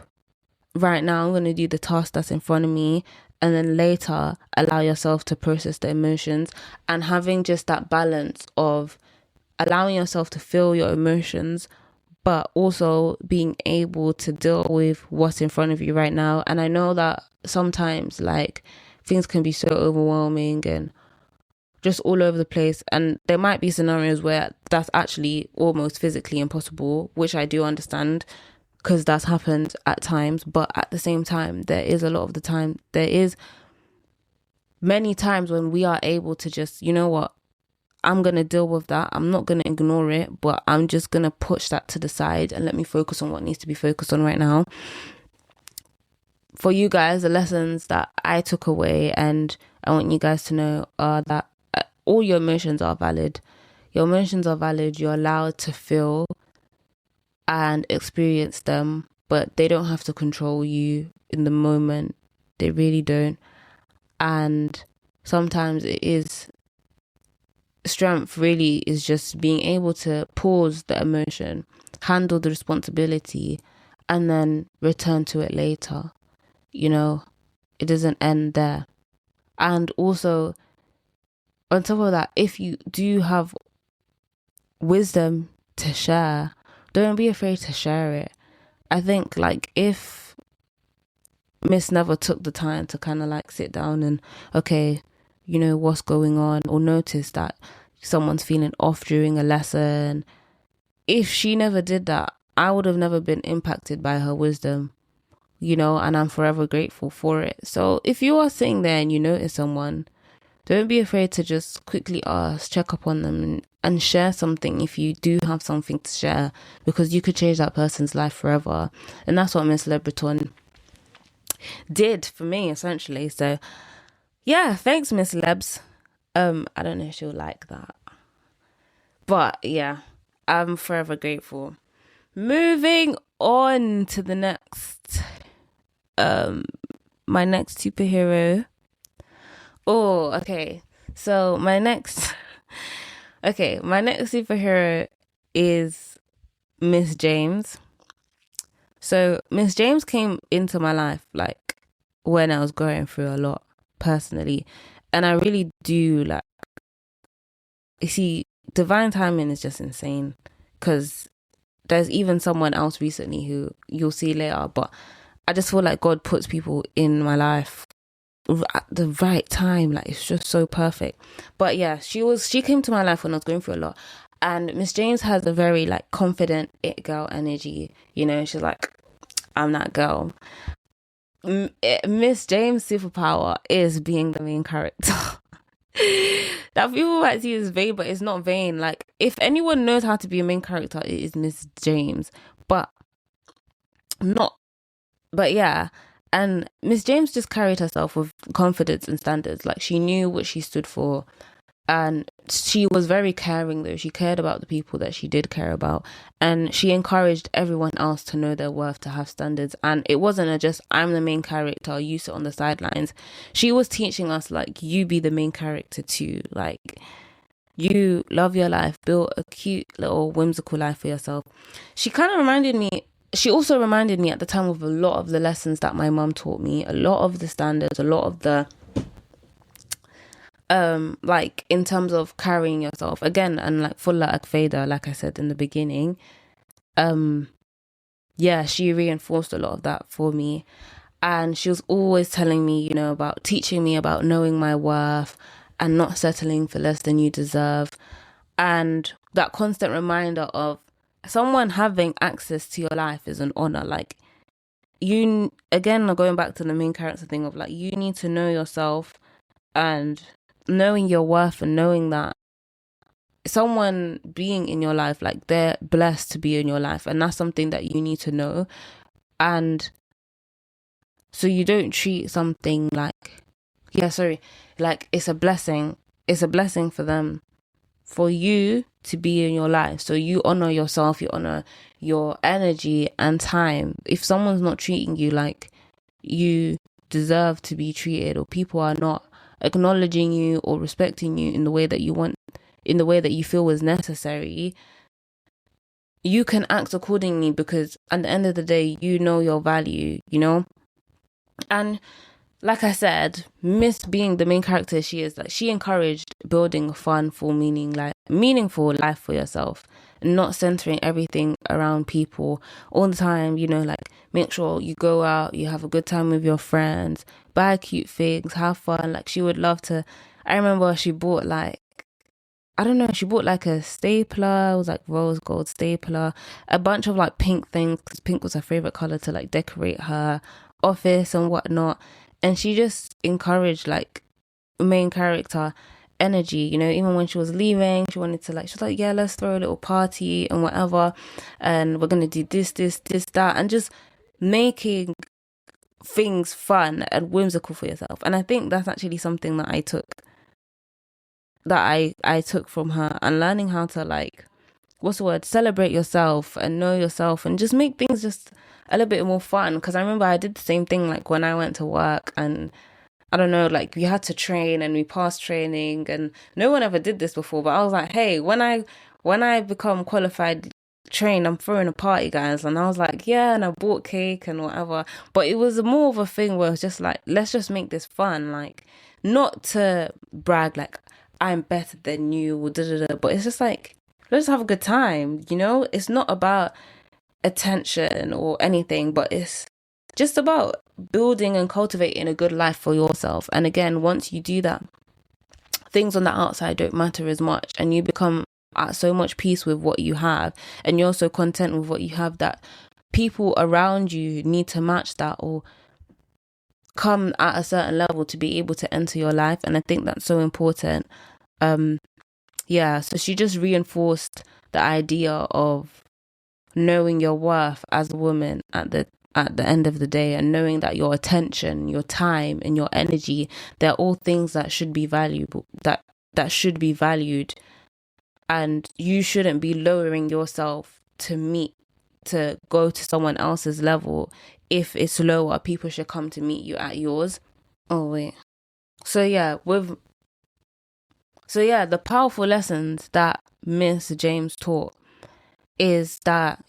Right now, I'm going to do the task that's in front of me. And then later, allow yourself to process the emotions, and having just that balance of allowing yourself to feel your emotions, but also being able to deal with what's in front of you right now. And I know that sometimes like things can be so overwhelming and just all over the place. And there might be scenarios where that's actually almost physically impossible, which I do understand because that's happened at times. But at the same time, there is many times when we are able to just, you know what, I'm going to deal with that. I'm not going to ignore it, but I'm just going to push that to the side and let me focus on what needs to be focused on right now. For you guys, the lessons that I took away and I want you guys to know are that all your emotions are valid. Your emotions are valid. You're allowed to feel and experience them, but they don't have to control you in the moment. They really don't. And sometimes it is strength really is just being able to pause the emotion, handle the responsibility, and then return to it later. You know, it doesn't end there. And also, on top of that, if you do have wisdom to share, don't be afraid to share it. I think like if Miss never took the time to kind of like sit down and, okay, you know, what's going on, or notice that someone's feeling off during a lesson, if she never did that, I would have never been impacted by her wisdom, you know, and I'm forever grateful for it. So if you are sitting there and you notice someone, don't be afraid to just quickly ask, check up on them and share something if you do have something to share, because you could change that person's life forever. And that's what Miss Lebreton did for me, essentially. So yeah, thanks, Miss Lebs. I don't know if she'll like that, but yeah, I'm forever grateful. Moving on to the next, my next superhero. Oh, okay. So my next superhero is Miss James. So Miss James came into my life like when I was going through a lot personally, and I really do like. You see, divine timing is just insane, because there's even someone else recently who you'll see later, but I just feel like God puts people in my life at the right time. Like it's just so perfect. But yeah, she came to my life when I was going through a lot. And Miss James has a very like confident it girl energy. You know, she's like, I'm that girl. Miss James' superpower is being the main character. That people might see as vain, but it's not vain. Like if anyone knows how to be a main character, it is Miss James. But not but yeah. And Miss James just carried herself with confidence and standards. Like she knew what she stood for. And she was very caring though. She cared about the people that she did care about. And she encouraged everyone else to know their worth, to have standards. And it wasn't a just, I'm the main character, you sit on the sidelines. She was teaching us like, you be the main character too. Like you love your life, build a cute little whimsical life for yourself. She also reminded me at the time of a lot of the lessons that my mum taught me, a lot of the standards, a lot of the like in terms of carrying yourself again, and like fulla akfeda, like I said in the beginning. Yeah, she reinforced a lot of that for me, and she was always telling me, you know, about teaching me about knowing my worth and not settling for less than you deserve, and that constant reminder of someone having access to your life is an honor. Like you, again, going back to the main character thing of like, you need to know yourself and knowing your worth and knowing that someone being in your life, like they're blessed to be in your life, and that's something that you need to know. And so you don't treat something like, yeah, sorry, like it's a blessing for them, for you to be in your life. So you honor yourself, you honor your energy and time. If someone's not treating you like you deserve to be treated, or people are not acknowledging you or respecting you in the way that you want, in the way that you feel is necessary, you can act accordingly, because at the end of the day, you know your value, you know? And like I said, Miss, being the main character she is, like, she encouraged building a fun, full meaning, like meaningful life for yourself, and not centering everything around people all the time. You know, like, make sure you go out, you have a good time with your friends, buy cute things, have fun. Like, she would love to. I remember she bought, like, I don't know, she bought like a stapler. It was like rose gold stapler, a bunch of like pink things, because pink was her favorite color, to like decorate her office and whatnot. And she just encouraged like main character energy, you know. Even when she was leaving, she wanted to, like, she was like, yeah, let's throw a little party and whatever, and we're gonna do this, that, and just making things fun and whimsical for yourself. And I think that's actually something that I took from her, and learning how to, like, what's the word, celebrate yourself and know yourself, and just make things just a little bit more fun. Because I remember I did the same thing, like when I went to work, and I don't know, like, we had to train and we passed training, and no one ever did this before, but I was like, hey, when I become qualified trained, I'm throwing a party, guys. And I was like, yeah, and I bought cake and whatever. But it was more of a thing where it's just like, let's just make this fun, like, not to brag like I'm better than you or da da da, but it's just like, let's have a good time, you know? It's not about attention or anything, but it's just about building and cultivating a good life for yourself. And again, once you do that, things on the outside don't matter as much, and you become at so much peace with what you have, and you're so content with what you have, that people around you need to match that or come at a certain level to be able to enter your life. And I think that's so important. Yeah, so she just reinforced the idea of knowing your worth as a woman at the end of the day, and knowing that your attention, your time, and your energy, they're all things that should be valuable, that should be valued, and you shouldn't be lowering yourself to go to someone else's level. If it's lower, people should come to meet you at yours. Oh wait. So yeah, the powerful lessons that Miss James taught is that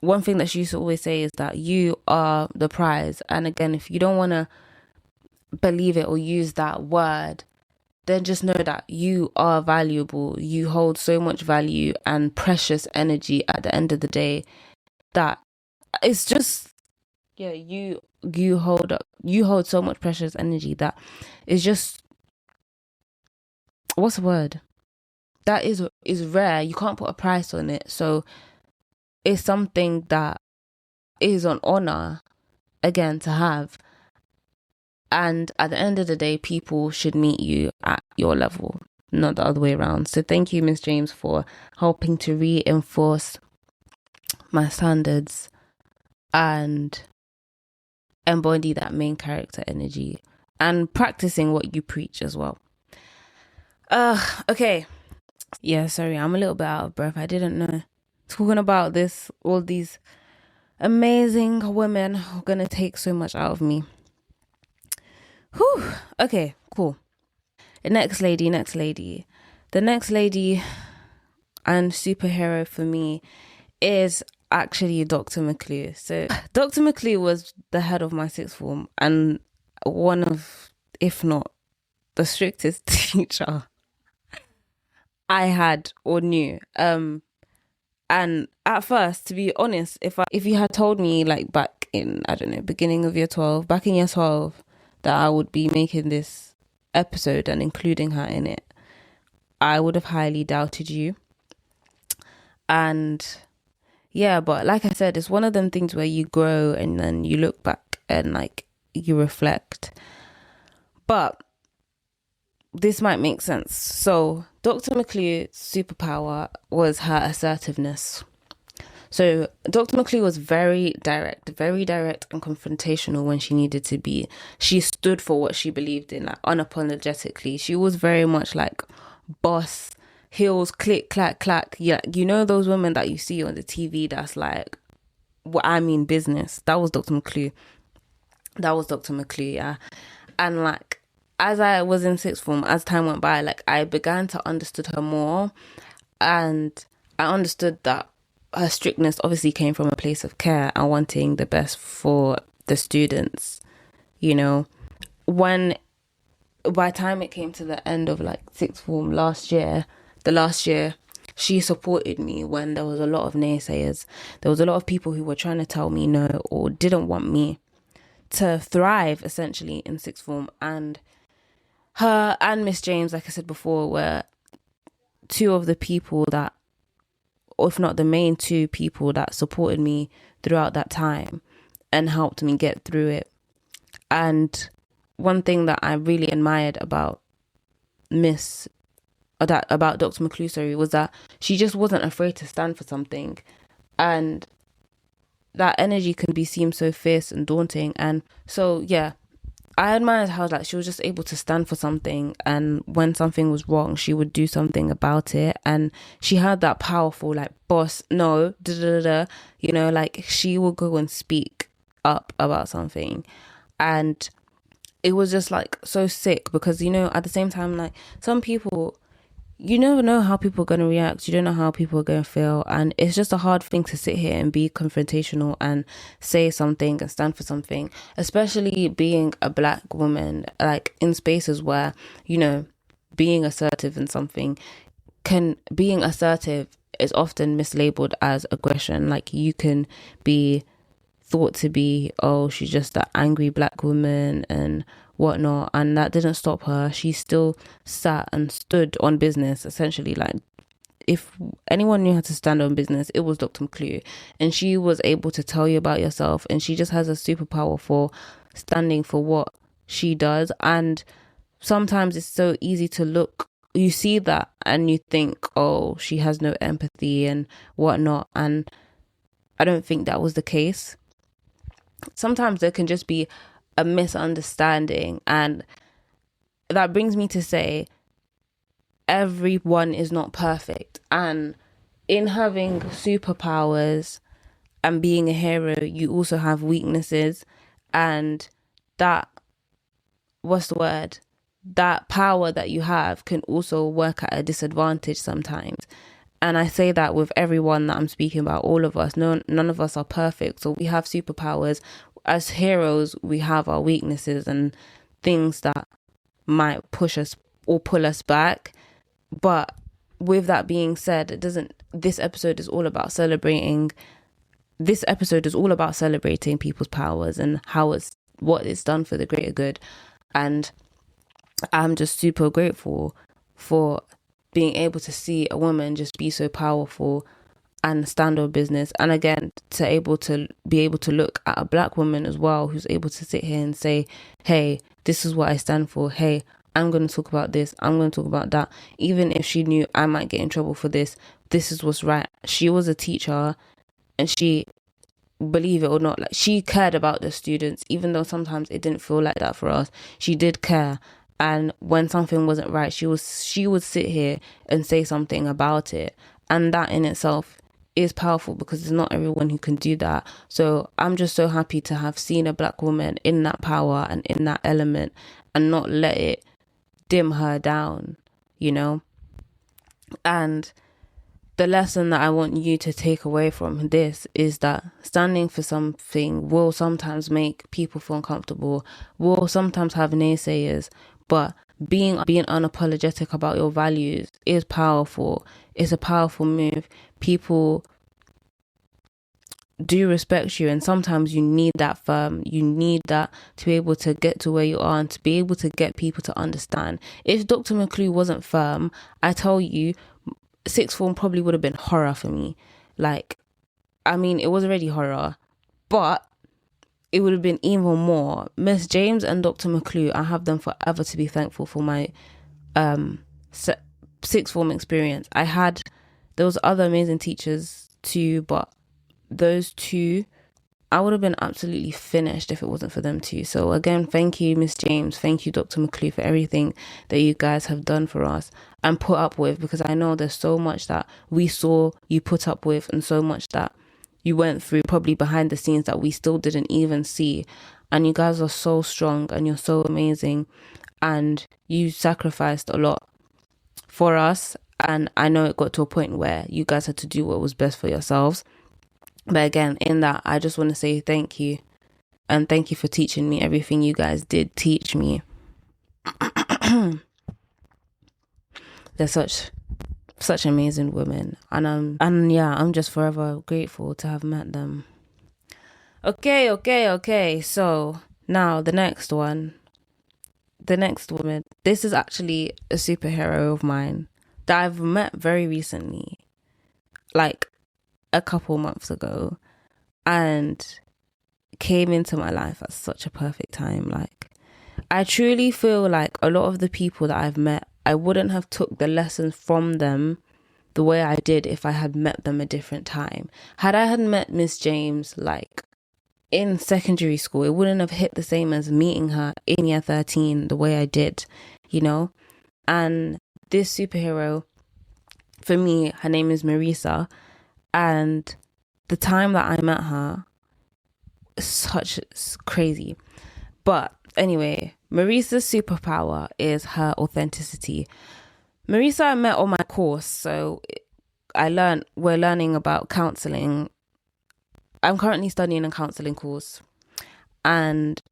one thing that she used to always say is that you are the prize. And again, if you don't want to believe it or use that word, then just know that you are valuable. You hold so much value and precious energy at the end of the day, that it's just, yeah, you hold so much precious energy that is just, what's the word? That is rare. You can't put a price on it. So it's something that is an honor, again, to have. And at the end of the day, people should meet you at your level, not the other way around. So thank you, Miss James, for helping to reinforce my standards and embody that main character energy, and practicing what you preach as well. Okay. Yeah, sorry, I'm a little bit out of breath. I didn't know. Talking about this, all these amazing women are gonna take so much out of me. Whew. Okay, cool. The next lady and superhero for me is actually Dr. McClue. So Dr. McClue was the head of my sixth form, and one of, if not the strictest teacher I had or knew. And at first, to be honest, if you had told me, like, back in, I don't know, beginning of year 12, back in year 12, that I would be making this episode and including her in it, I would have highly doubted you. And yeah, but like I said, it's one of them things where you grow and then you look back and, like, you reflect. But this might make sense. So Dr. McClue's superpower was her assertiveness. So Dr. McClue was very direct and confrontational when she needed to be. She stood for what she believed in, like unapologetically. She was very much like boss, heels click, clack, clack. Yeah, you know those women that you see on the TV that's like, what I mean business. That was Dr. McClue. Yeah. And like, as I was in sixth form, as time went by, like I began to understand her more, and I understood that her strictness obviously came from a place of care and wanting the best for the students. You know, when by the time it came to the end of like sixth form the last year, she supported me when there was a lot of naysayers. There was a lot of people who were trying to tell me no or didn't want me to thrive essentially in sixth form. And her and Miss James, like I said before, were two of the people that, or if not the main two people that supported me throughout that time and helped me get through it. And one thing that I really admired about about Dr. McCluery was that she just wasn't afraid to stand for something. And that energy can be seem so fierce and daunting. And so, yeah, I admired how like she was just able to stand for something, and when something was wrong, she would do something about it. And she had that powerful like boss, no, da da da, you know, like she would go and speak up about something, and it was just like so sick because, you know, at the same time, like some people, you never know how people are going to react. You don't know how people are going to feel. And it's just a hard thing to sit here and be confrontational and say something and stand for something, especially being a black woman, like in spaces where, you know, being assertive in something being assertive is often mislabeled as aggression. Like you can be thought to be, oh, she's just that angry black woman and whatnot, and that didn't stop her. She still sat and stood on business, essentially. Like if anyone knew how to stand on business, it was Dr. McClue, and she was able to tell you about yourself, and she just has a superpower for standing for what she does. And sometimes it's so easy to look, you see that and you think, oh, she has no empathy and whatnot, and I don't think that was the case. Sometimes there can just be a misunderstanding, and that brings me to say everyone is not perfect, and in having superpowers and being a hero, you also have weaknesses, and that, what's the word, that power that you have can also work at a disadvantage sometimes. And I say that with everyone that I'm speaking about, all of us. None of us are perfect. So we have superpowers. As heroes, we have our weaknesses and things that might push us or pull us back. But with that being said, this episode is all about celebrating people's powers and what it's done for the greater good. And I'm just super grateful for being able to see a woman just be so powerful and stand on business. And again, to be able to look at a black woman as well, who's able to sit here and say, hey, this is what I stand for. Hey, I'm going to talk about this. I'm going to talk about that. Even if she knew I might get in trouble for this, this is what's right. She was a teacher, and she, believe it or not, like she cared about the students, even though sometimes it didn't feel like that for us. She did care. And when something wasn't right, she would sit here and say something about it. And that in itself is powerful because it's not everyone who can do that. So I'm just so happy to have seen a black woman in that power and in that element and not let it dim her down, you know? And the lesson that I want you to take away from this is that standing for something will sometimes make people feel uncomfortable, will sometimes have naysayers, but being unapologetic about your values is powerful. It's a powerful move. People do respect you, and sometimes you need that you need that to be able to get to where you are and to be able to get people to understand. If Dr. McClue wasn't firm, I tell you, sixth form probably would have been horror for me. Like, I mean, it was already horror, but it would have been even more. Miss James and Dr. McClue, I have them forever to be thankful for my se- sixth form experience. There was other amazing teachers too, but those two, I would have been absolutely finished if it wasn't for them too. So again, thank you, Miss James. Thank you, Dr. McClue, for everything that you guys have done for us and put up with, because I know there's so much that we saw you put up with and so much that you went through probably behind the scenes that we still didn't even see. And you guys are so strong and you're so amazing and you sacrificed a lot for us. And I know it got to a point where you guys had to do what was best for yourselves. But again, in that, I just want to say thank you. And thank you for teaching me everything you guys did teach me. They're such amazing women. And yeah, I'm just forever grateful to have met them. Okay. So now the next one. The next woman. This is actually a superhero of mine that I've met very recently. Like a couple months ago. And came into my life at such a perfect time. Like, I truly feel like a lot of the people that I've met, I wouldn't have took the lessons from them the way I did if I had met them a different time. Had I had met Miss James like in secondary school, it wouldn't have hit the same as meeting her in year 13 the way I did, you know? And this superhero, for me, her name is Marisa. And the time that I met her, it's crazy. But anyway, Marisa's superpower is her authenticity. Marisa I met on my course, so we're learning about counselling. I'm currently studying a counselling course, and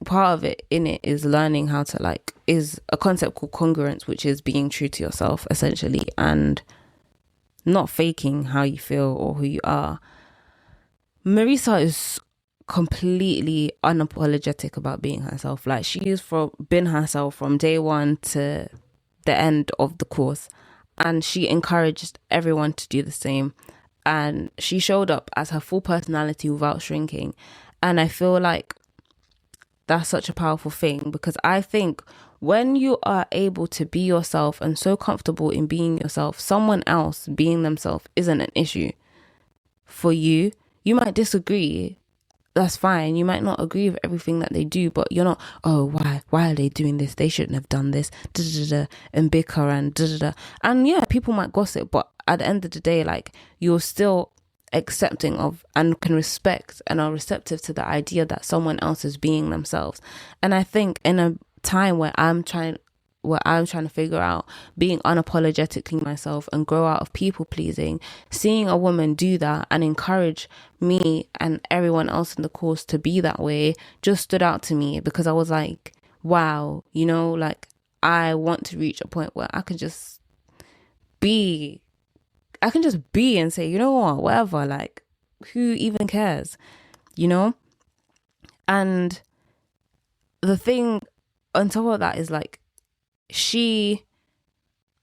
part of it in it is learning how to is a concept called congruence, which is being true to yourself essentially and not faking how you feel or who you are. Marisa is completely unapologetic about being herself. Like, she's been herself from day one to the end of the course, and she encouraged everyone to do the same. And she showed up as her full personality without shrinking. And I feel like that's such a powerful thing, because I think when you are able to be yourself and so comfortable in being yourself, someone else being themselves isn't an issue for you. You might disagree. That's fine. You might not agree with everything that they do, but you're not, oh, why are they doing this? They shouldn't have done this, and bicker and And yeah, people might gossip, but at the end of the day, like, you're still accepting of and can respect and are receptive to the idea that someone else is being themselves. And I think in a time where I'm trying to figure out being unapologetically myself and grow out of people pleasing, seeing a woman do that and encourage me and everyone else in the course to be that way just stood out to me, because I was like, wow, like, I want to reach a point where I can just be and say, you know what, whatever, like, who even cares, And the thing on top of that is, like,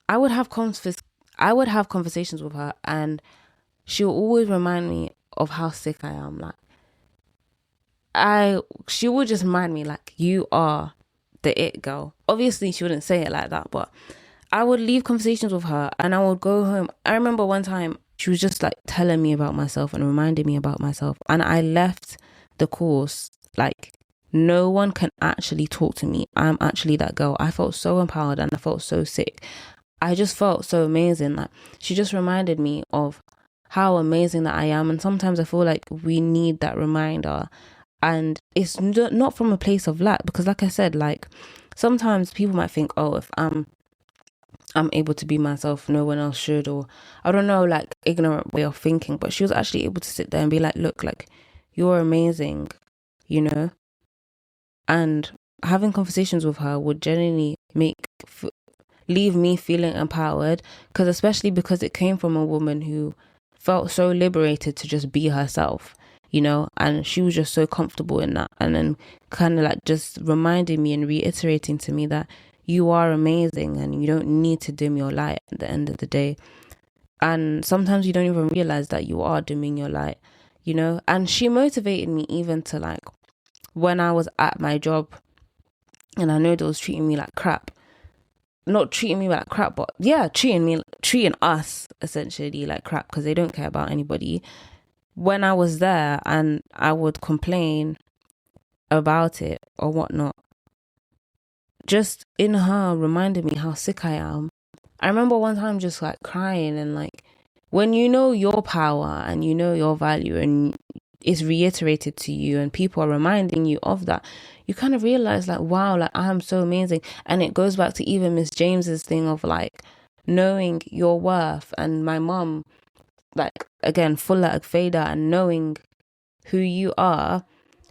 I would have conversations with her, and she will always remind me of how sick I am. Like, she would just remind me, like, you are the it girl. Obviously, she wouldn't say it like that, but I would leave conversations with her and I would go home. I remember one time she was just like telling me about myself and reminding me about myself, and I left the course like, no one can actually talk to me. I'm actually that girl. I felt so empowered and I felt so sick. I just felt so amazing. Like, she just reminded me of how amazing that I am. And sometimes I feel like we need that reminder. And it's not from a place of lack, because like I said, like, sometimes people might think, oh, if I'm able to be myself, no one else should, or I don't know, like, ignorant way of thinking. But she was actually able to sit there and be like, look, like, you're amazing, and having conversations with her would genuinely leave me feeling empowered, especially because it came from a woman who felt so liberated to just be herself, and she was just so comfortable in that, and then kind of like just reminding me and reiterating to me that you are amazing and you don't need to dim your light at the end of the day. And sometimes you don't even realize that you are dimming your light, and she motivated me even to, like, when I was at my job and I know they was treating me like crap, not treating me like crap, but treating us essentially like crap because they don't care about anybody. When I was there and I would complain about it or whatnot, just in her reminded me how sick I am. I remember one time just like crying, and like when you know your power and you know your value and it's reiterated to you and people are reminding you of that, you kind of realize like, wow, like I am so amazing. And it goes back to even Miss James's thing of like knowing your worth, and my mum, like again, full of Fada, and knowing who you are.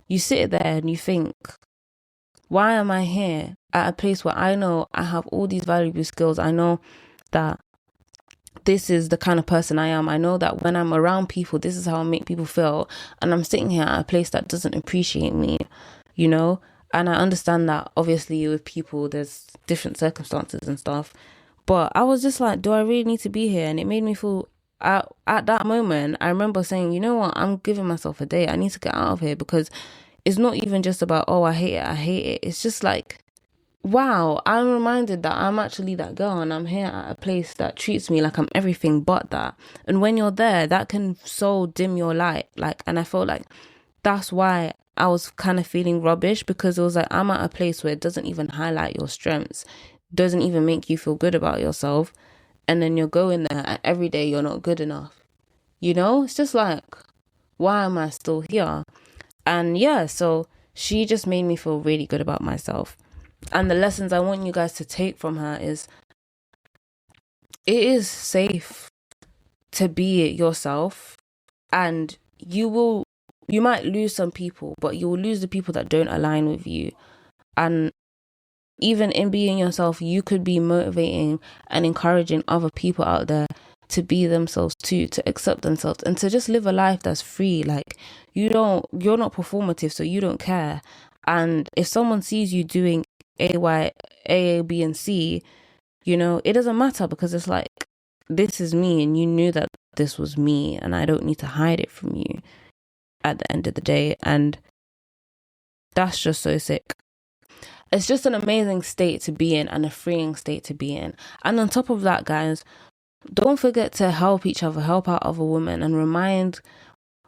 You sit there and you think, why am I here at a place where I know I have all these valuable skills? I know that this is the kind of person I am. I know that when I'm around people, this is how I make people feel. And I'm sitting here at a place that doesn't appreciate me, you know? And I understand that obviously with people, there's different circumstances and stuff. But I was just like, do I really need to be here? And it made me feel, at that moment, I remember saying, you know what? I'm giving myself a day. I need to get out of here, because it's not even just about, oh, I hate it. It's just like, wow, I'm reminded that I'm actually that girl, and I'm here at a place that treats me like I'm everything but that. And when you're there, that can so dim your light. Like, and I felt like that's why I was kind of feeling rubbish, because it was like, I'm at a place where it doesn't even highlight your strengths, doesn't even make you feel good about yourself. And then you're going there and every day you're not good enough. You know, it's just like, why am I still here? And yeah, so she just made me feel really good about myself. And the lessons I want you guys to take from her is, it is safe to be yourself, and you might lose some people, but you will lose the people that don't align with you. And even in being yourself, you could be motivating and encouraging other people out there to be themselves too, to accept themselves, and to just live a life that's free. Like, you're not performative, so you don't care. And if someone sees you doing A, B, and C, you know, it doesn't matter, because it's like, this is me, and you knew that this was me, and I don't need to hide it from you at the end of the day. And that's just so sick. It's just an amazing state to be in, and a freeing state to be in. And on top of that, guys, don't forget to help each other, help out other women, and remind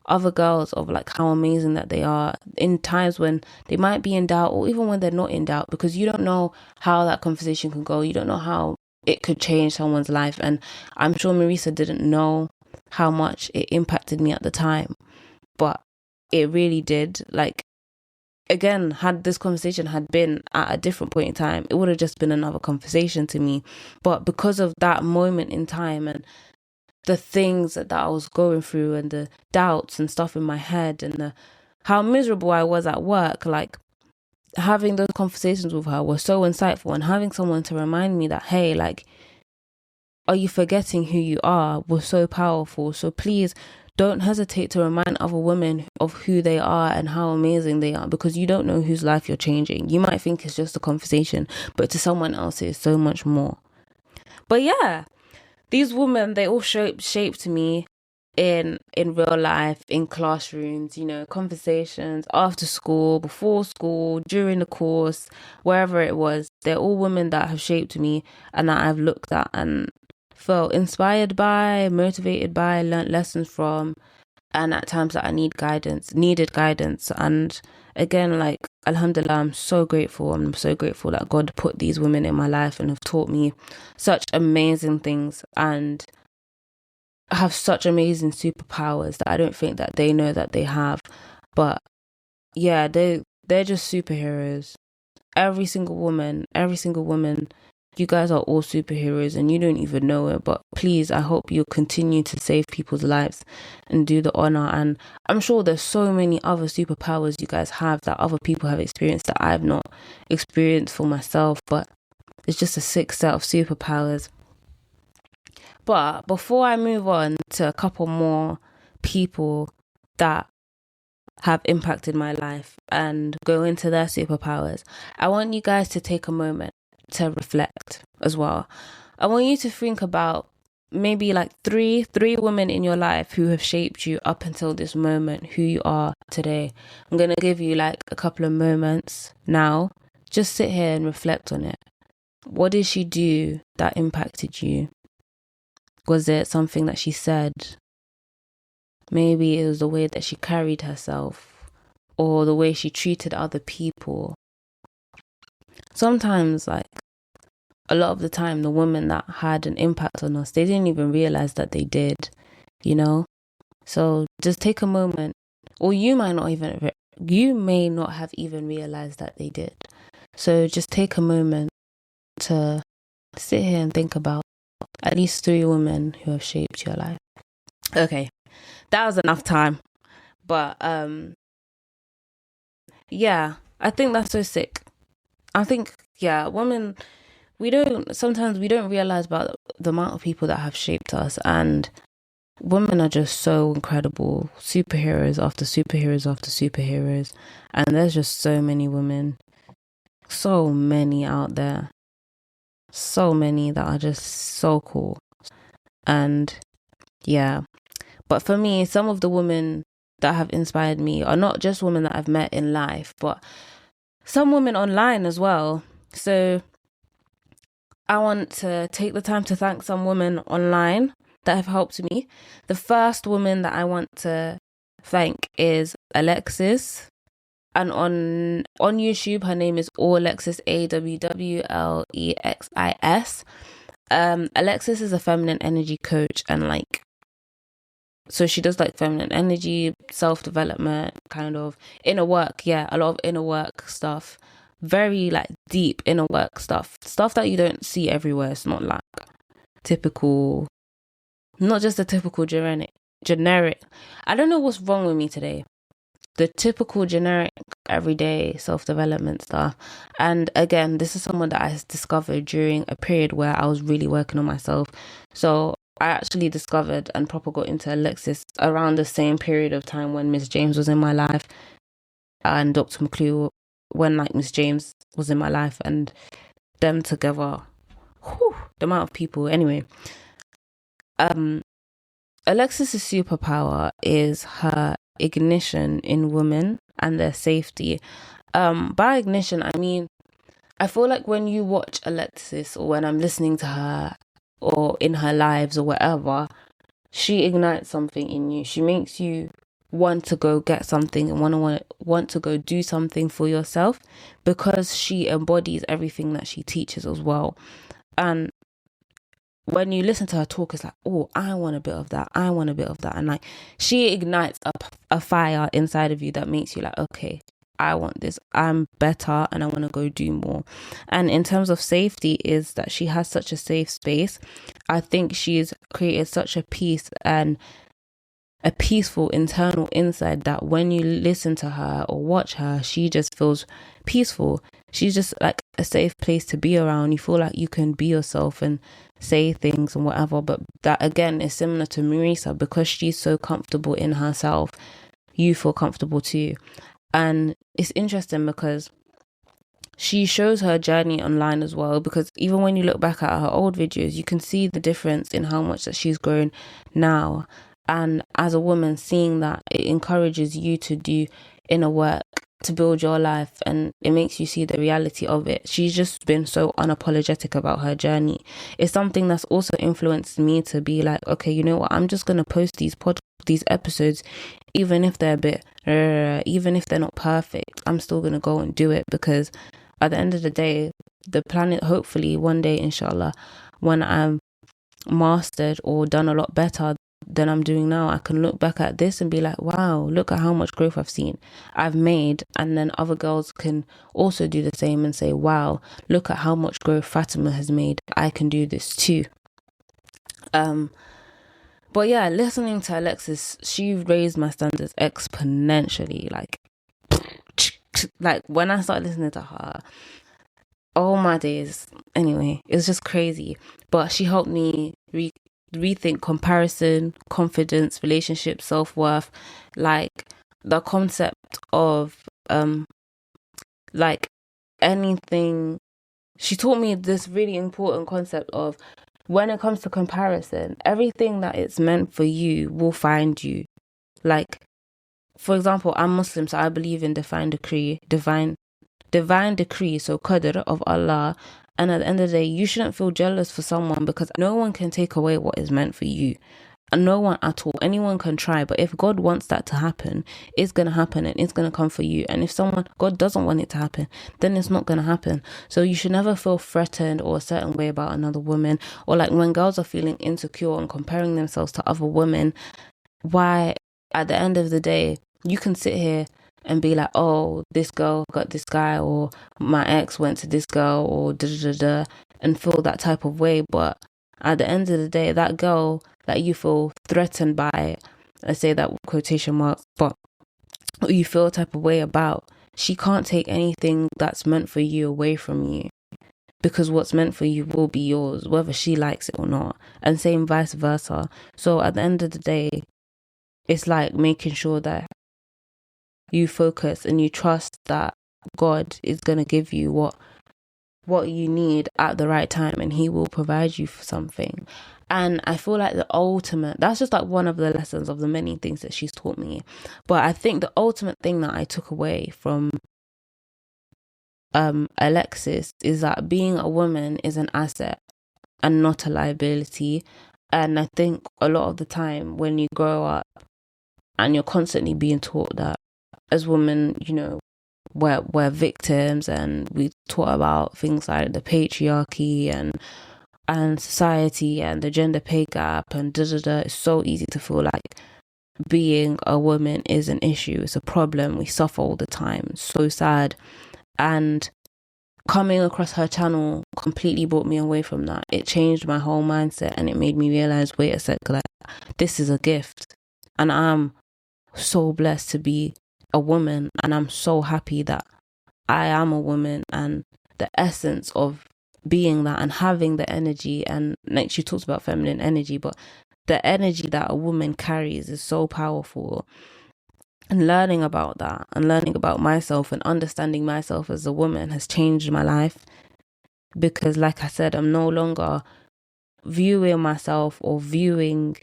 other girls of like how amazing that they are in times when they might be in doubt, or even when they're not in doubt, because you don't know how that conversation can go. You don't know how it could change someone's life. And I'm sure Marisa didn't know how much it impacted me at the time, but it really did. Like, again, had this conversation had been at a different point in time, it would have just been another conversation to me. But because of that moment in time and the things that I was going through, and the doubts and stuff in my head, and how miserable I was at work, like, having those conversations with her was so insightful. And having someone to remind me that, hey, like, are you forgetting who you are, was so powerful. So please don't hesitate to remind other women of who they are and how amazing they are, because you don't know whose life you're changing. You might think it's just a conversation, but to someone else it's so much more. But yeah, these women, they all shaped me in real life, in classrooms, you know, conversations, after school, before school, during the course, wherever it was. They're all women that have shaped me, and that I've looked at and felt inspired by, motivated by, learnt lessons from, and at times that I needed guidance. And again, like, alhamdulillah, I'm so grateful. I'm so grateful that God put these women in my life and have taught me such amazing things, and have such amazing superpowers that I don't think that they know that they have. But yeah, they're just superheroes. Every single woman, you guys are all superheroes, and you don't even know it. But please, I hope you continue to save people's lives and do the honor. And I'm sure there's so many other superpowers you guys have that other people have experienced that I've not experienced for myself. But it's just a sick set of superpowers. But before I move on to a couple more people that have impacted my life and go into their superpowers, I want you guys to take a moment to reflect as well. I want you to think about maybe like three women in your life who have shaped you up until this moment, who you are today. I'm going to give you like a couple of moments now. Just sit here and reflect on it. What did she do that impacted you? Was it something that she said? Maybe it was the way that she carried herself or the way she treated other people. Sometimes, like, a lot of the time, the women that had an impact on us, they didn't even realize that they did, you know? So just take a moment, or you may not have even realized that they did. So just take a moment to sit here and think about at least 3 women who have shaped your life. Okay, that was enough time. But yeah, I think that's so sick. I think, yeah, women, sometimes we don't realize about the amount of people that have shaped us, and women are just so incredible. Superheroes after superheroes after superheroes. And there's just so many women. So many out there. So many that are just so cool. And yeah. But for me, some of the women that have inspired me are not just women that I've met in life, but some women online as well. So I want to take the time to thank some women online that have helped me. The first woman that I want to thank is Alexis. And on YouTube, her name is Alexis, AWWLEXIS. Alexis is a feminine energy coach, and like, so she does like feminine energy, self-development, kind of inner work. Yeah, a lot of inner work stuff. Very like deep inner work stuff that you don't see everywhere. It's not like typical, not just the typical generic. I don't know what's wrong with me today. The typical generic everyday self-development stuff. And again, this is someone that I discovered during a period where I was really working on myself. So I actually discovered and proper got into Alexis around the same period of time when Miss James was in my life and Dr. McClue, when like Miss James was in my life, and them together, the amount of people. Anyway, Alexis's superpower is her ignition in women and their safety. By ignition, I mean, I feel like when you watch Alexis, or when I'm listening to her, or in her lives or whatever, she ignites something in you. She makes you want to go get something and want to go do something for yourself, because she embodies everything that she teaches as well. And when you listen to her talk, it's like, oh, I want a bit of that. I want a bit of that. And like, she ignites a fire inside of you that makes you like, okay, I want this. I'm better and I want to go do more. And in terms of safety, is that she has such a safe space. I think she's created such a peace and a peaceful internal inside that when you listen to her or watch her, she just feels peaceful. She's just like a safe place to be around. You feel like you can be yourself and say things and whatever. But that again is similar to Marisa, because she's so comfortable in herself. You feel comfortable too. And it's interesting because she shows her journey online as well, because even when you look back at her old videos, you can see the difference in how much that she's grown now. And as a woman, seeing that, it encourages you to do inner work to build your life, and it makes you see the reality of it. She's just been so unapologetic about her journey. It's something that's also influenced me to be like, okay, you know what, I'm just going to post these episodes, even if they're a bit, even if they're not perfect, I'm still going to go and do it, because at the end of the day, the planet, hopefully one day, inshallah, when I'm mastered or done a lot better than I'm doing now, I can look back at this and be like, wow, look at how much growth I've made. And then other girls can also do the same and say, wow, look at how much growth Fatima has made. I can do this too. But yeah, listening to Alexis, she raised my standards exponentially. Like when I started listening to her, oh my days. Anyway, it's just crazy. But she helped me rethink comparison, confidence, relationships, self-worth, like the concept of like anything. She taught me this really important concept of, when it comes to comparison, everything that it's meant for you will find you. Like, for example, I'm Muslim, so I believe in divine decree, so qadr of Allah, And at the end of the day, you shouldn't feel jealous for someone, because no one can take away what is meant for you. And no one at all. Anyone can try, but if God wants that to happen, it's going to happen, and it's going to come for you. And if God doesn't want it to happen, then it's not going to happen. So you should never feel threatened or a certain way about another woman. Or like when girls are feeling insecure and comparing themselves to other women, why, at the end of the day, you can sit here and be like, oh, this girl got this guy, or my ex went to this girl, or da da da da, and feel that type of way. But at the end of the day, that girl that you feel threatened by, I say that with quotation marks, but you feel a type of way about, she can't take anything that's meant for you away from you, because what's meant for you will be yours, whether she likes it or not, and same vice versa. So at the end of the day, it's like making sure that you focus and you trust that God is going to give you what you need at the right time, and he will provide you for something. And I feel like that's just like one of the lessons of the many things that she's taught me. But I think the ultimate thing that I took away from Alexis is that being a woman is an asset and not a liability. And I think a lot of the time when you grow up and you're constantly being taught that as women, we're victims, and we taught about things like the patriarchy and society and the gender pay gap and da da da. It's so easy to feel like being a woman is an issue, it's a problem, we suffer all the time. It's so sad. And coming across her channel completely brought me away from that. It changed my whole mindset, and it made me realize, wait a sec, like, this is a gift, and I'm so blessed to be a woman, and I'm so happy that I am a woman, and the essence of being that and having the energy, and like she talks about feminine energy, but the energy that a woman carries is so powerful. And learning about that and learning about myself and understanding myself as a woman has changed my life, because like I said, I'm no longer viewing myself or viewing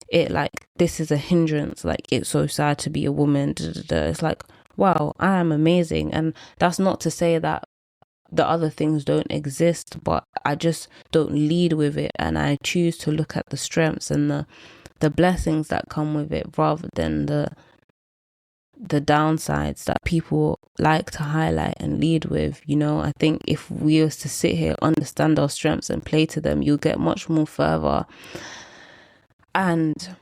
it like this is a hindrance, like it's so sad to be a woman, da, da, da. It's like, wow, I am amazing. And that's not to say that the other things don't exist, but I just don't lead with it, and I choose to look at the strengths and the blessings that come with it, rather than the downsides that people like to highlight and lead with. I think if we was to sit here, understand our strengths and play to them, you'll get much more further. And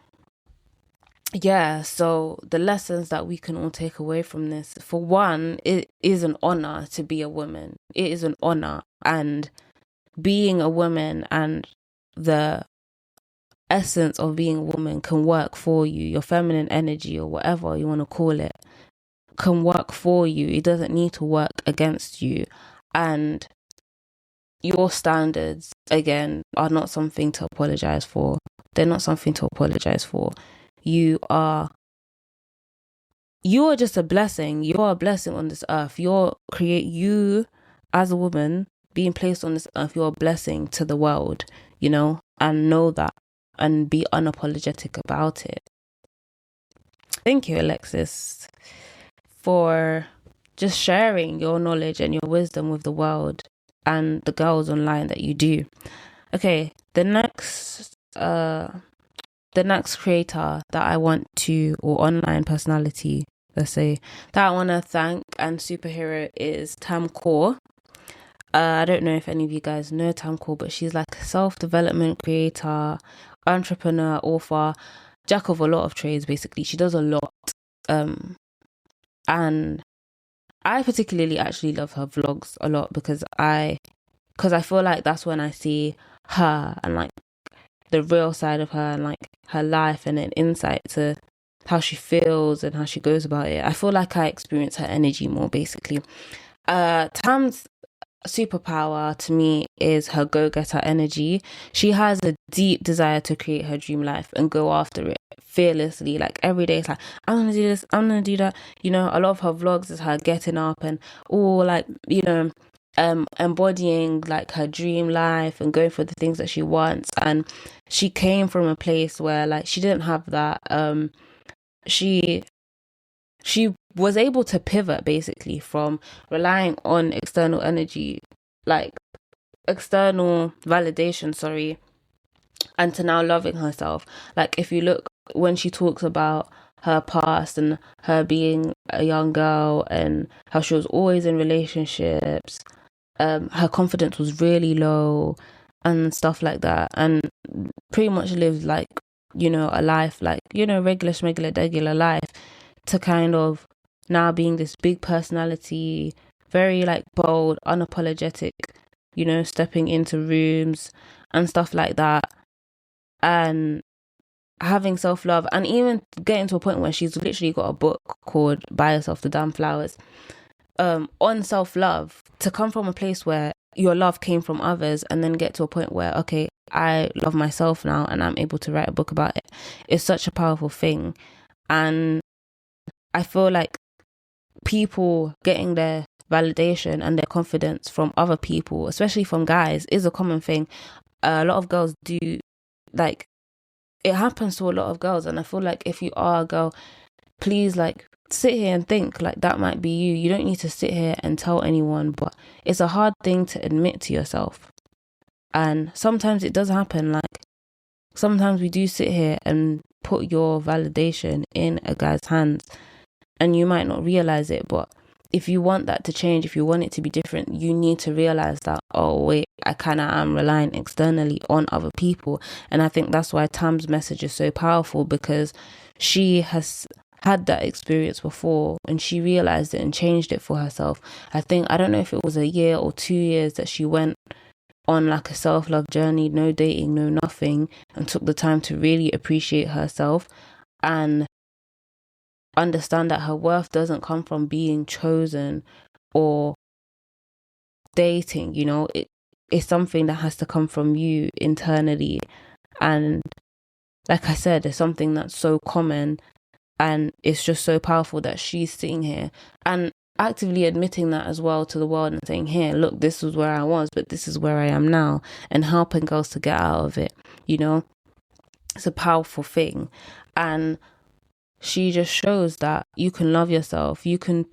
yeah, so the lessons that we can all take away from this, for one, it is an honor to be a woman. It is an honor, and being a woman and the essence of being a woman can work for you. Your feminine energy, or whatever you want to call it, can work for you. It doesn't need to work against you. And your standards, again, are not something to apologize for. They're not something to apologize for. You are just a blessing. You are a blessing on this earth. You as a woman being placed on this earth, you're a blessing to the world, and know that, and be unapologetic about it. Thank you, Alexis, for just sharing your knowledge and your wisdom with the world and the girls online that you do. Okay, the next creator that I want to, or online personality, let's say, that I want to thank and superhero is Tam Kaur. I don't know if any of you guys know Tam Kaur, but she's like a self-development creator, entrepreneur, author, jack of a lot of trades, basically. She does a lot. And I particularly actually love her vlogs a lot, because I feel like that's when I see her and like the real side of her and like her life, and an insight to how she feels and how she goes about it. I feel like I experience her energy more, basically. Tam's superpower to me is her go-getter energy. She has a deep desire to create her dream life and go after it fearlessly. Like every day it's like, I'm gonna do this, I'm gonna do that. A lot of her vlogs is her getting up and embodying like her dream life and going for the things that she wants. And she came from a place where like she didn't have that. She was able to pivot basically from relying on external energy, like external validation, sorry, and to now loving herself. Like, if you look, when she talks about her past and her being a young girl and how she was always in relationships, her confidence was really low and stuff like that, and pretty much lived like, a life like, regular life, to kind of now being this big personality, very like bold, unapologetic, stepping into rooms and stuff like that, and having self-love, and even getting to a point where she's literally got a book called Buy Yourself the Damn Flowers, on self-love, to come from a place where your love came from others and then get to a point where, okay, I love myself now and I'm able to write a book about it, is such a powerful thing. And I feel like people getting their validation and their confidence from other people, especially from guys, is a common thing. A lot of girls do, like, it happens to a lot of girls, and I feel like if you are a girl, please, like, sit here and think, like, that might be you. You don't need to sit here and tell anyone, but it's a hard thing to admit to yourself. And sometimes it does happen. Like, sometimes we do sit here and put your validation in a guy's hands, and you might not realize it, but if you want that to change, if you want it to be different, you need to realize that, oh wait, I kind of am relying externally on other people. And I think that's why Tam's message is so powerful, because she has had that experience before and she realized it and changed it for herself. I don't know if it was a year or 2 years that she went on like a self-love journey, no dating, no nothing, and took the time to really appreciate herself and understand that her worth doesn't come from being chosen or dating. It's something that has to come from you internally. And like I said, it's something that's so common, and it's just so powerful that she's sitting here and actively admitting that as well to the world and saying, here, look, this was where I was, but this is where I am now, and helping girls to get out of it. It's a powerful thing. And she just shows that you can love yourself. You can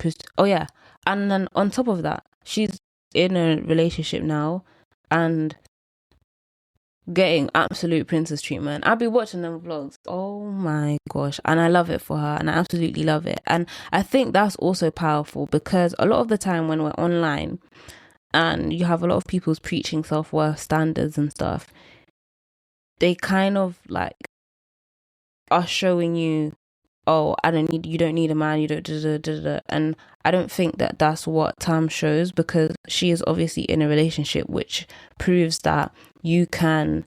and then on top of that, she's in a relationship now and getting absolute princess treatment. I'll be watching them vlogs. Oh my gosh. And I love it for her, and I absolutely love it. And I think that's also powerful, because a lot of the time when we're online and you have a lot of people preaching self-worth standards and stuff, they kind of like are showing you, oh, you don't need a man, you don't and I don't think that that's what Tam shows, because she is obviously in a relationship, which proves that you can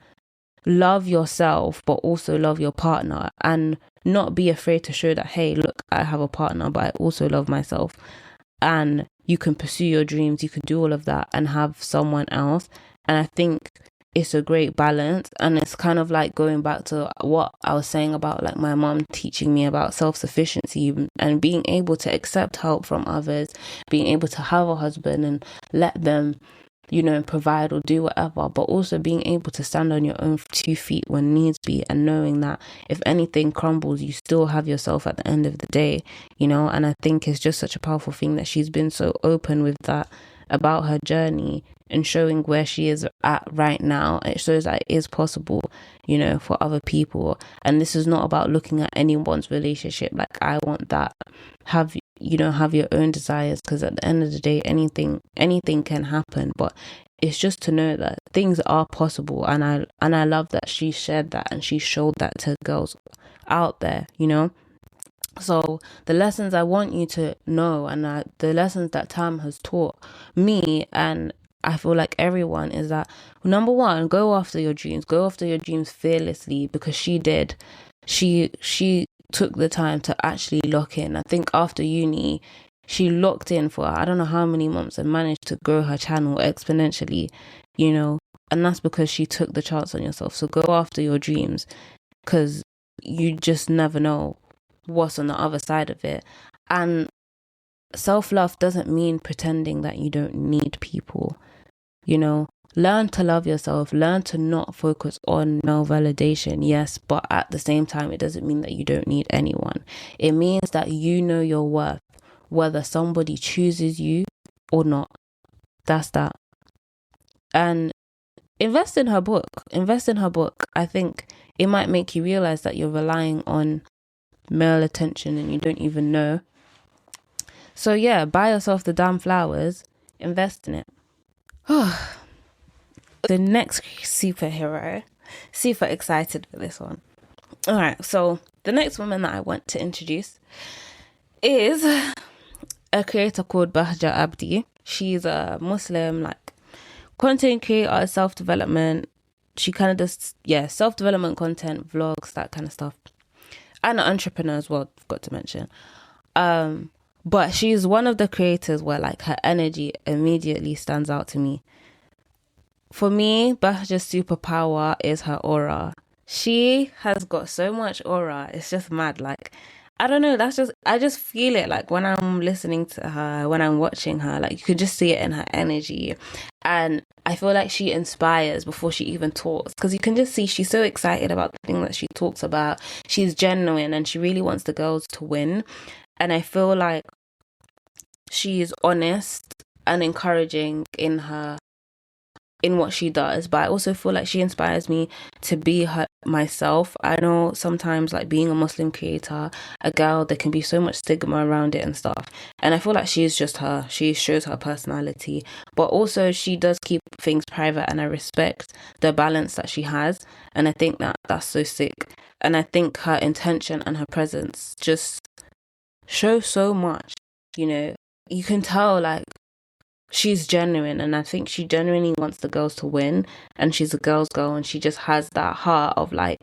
love yourself but also love your partner, and not be afraid to show that, hey, look, I have a partner but I also love myself, and you can pursue your dreams, you can do all of that and have someone else. And I think it's a great balance. And it's kind of like going back to what I was saying about like my mom teaching me about self-sufficiency and being able to accept help from others, being able to have a husband and let them, provide or do whatever, but also being able to stand on your own 2 feet when needs be, and knowing that if anything crumbles, you still have yourself at the end of the day, and I think it's just such a powerful thing that she's been so open with that about her journey and showing where she is at right now. It shows that it is possible, for other people. And this is not about looking at anyone's relationship like, I want that. Have your own desires, because at the end of the day, anything can happen. But it's just to know that things are possible, and I love that she shared that and she showed that to girls out there, So the lessons I want you to know, and the lessons that Tam has taught me, and I feel like everyone, is that, number one, go after your dreams fearlessly, because she did. She took the time to actually lock in. I think after uni, she locked in for I don't know how many months and managed to grow her channel exponentially, and that's because she took the chance on yourself. So go after your dreams, because you just never know what's on the other side of it. And self-love doesn't mean pretending that you don't need people. Learn to love yourself, learn to not focus on male validation, yes, but at the same time, it doesn't mean that you don't need anyone. It means that you know your worth, whether somebody chooses you or not. That's that. And invest in her book. Invest in her book. I think it might make you realize that you're relying on male attention and you don't even know. So yeah, buy yourself the damn flowers, invest in it. The next superhero, super excited for this one. All right, so the next woman that I want to introduce is a creator called Bahja Abdi. She's a Muslim, like, content creator, self-development. She kind of does, self-development content, vlogs, that kind of stuff. And an entrepreneur as well, forgot to mention. But she's one of the creators where, like, her energy immediately stands out to me. For me, Bahja's superpower is her aura. She has got so much aura. It's just mad. Like, I don't know. I just feel it. Like, when I'm listening to her, when I'm watching her, like, you can just see it in her energy. And I feel like she inspires before she even talks, because you can just see she's so excited about the thing that she talks about. She's genuine and she really wants the girls to win. And I feel like she's honest and encouraging in what she does, but I also feel like she inspires me to be myself. I know sometimes, like, being a Muslim creator, a girl, there can be so much stigma around it and stuff, and I feel like she's just her. She shows her personality, but also she does keep things private, and I respect the balance that she has, and I think that that's so sick. And I think her intention and her presence just show so much. You can tell, like, she's genuine, and I think she genuinely wants the girls to win, and she's a girl's girl, and she just has that heart of, like,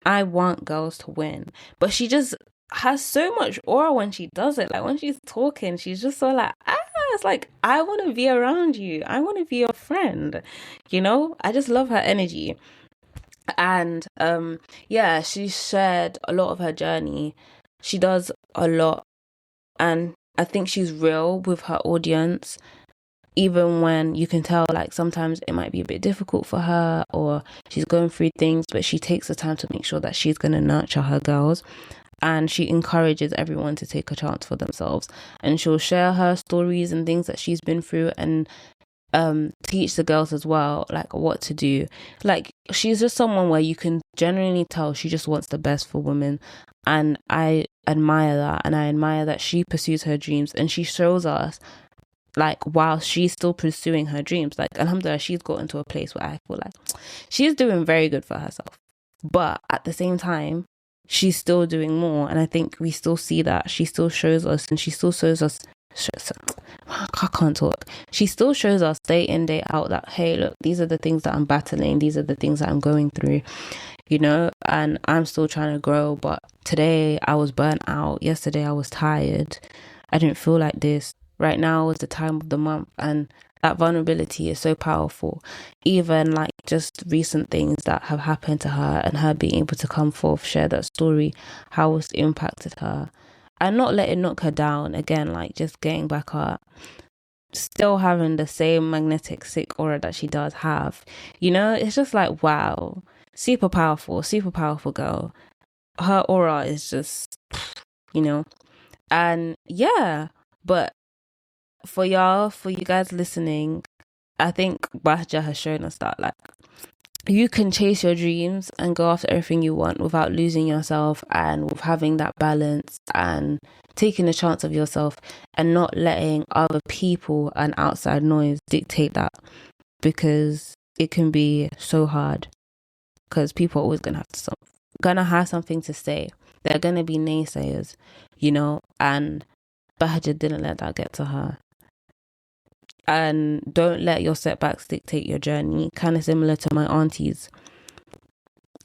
I want girls to win. But she just has so much aura when she does it. Like, when she's talking, she's just so like, it's like, I want to be around you, I want to be your friend. I just love her energy. And she shared a lot of her journey. She does a lot, and I think she's real with her audience, even when you can tell, like, sometimes it might be a bit difficult for her or she's going through things, but she takes the time to make sure that she's going to nurture her girls, and she encourages everyone to take a chance for themselves, and she'll share her stories and things that she's been through, and teach the girls as well, like, what to do. Like, she's just someone where you can genuinely tell she just wants the best for women, and I admire that, and I admire that she pursues her dreams, and she shows us, like, while she's still pursuing her dreams, like, alhamdulillah, she's gotten to a place where I feel like she's doing very good for herself, but at the same time she's still doing more, and I think we still see that. She still shows us, and she still shows us I can't talk. She still shows us day in, day out that, hey, look, these are the things that I'm battling, these are the things that I'm going through, and I'm still trying to grow. But today I was burnt out. Yesterday I was tired. I didn't feel like this. Right now is the time of the month, and that vulnerability is so powerful. Even, like, just recent things that have happened to her, and her being able to come forth, share that story, how it's impacted her, and not let it knock her down. Again, like, just getting back up, still having the same magnetic sick aura that she does have. It's just like, wow, super powerful girl. Her aura is just, and yeah. But for you guys listening, I think Bahja has shown us that, like, you can chase your dreams and go after everything you want without losing yourself, and with having that balance and taking a chance of yourself, and not letting other people and outside noise dictate that, because it can be so hard, because people are always gonna have something to say. They're gonna be naysayers, and Bahja didn't let that get to her. And don't let your setbacks dictate your journey. Kind of similar to my aunties.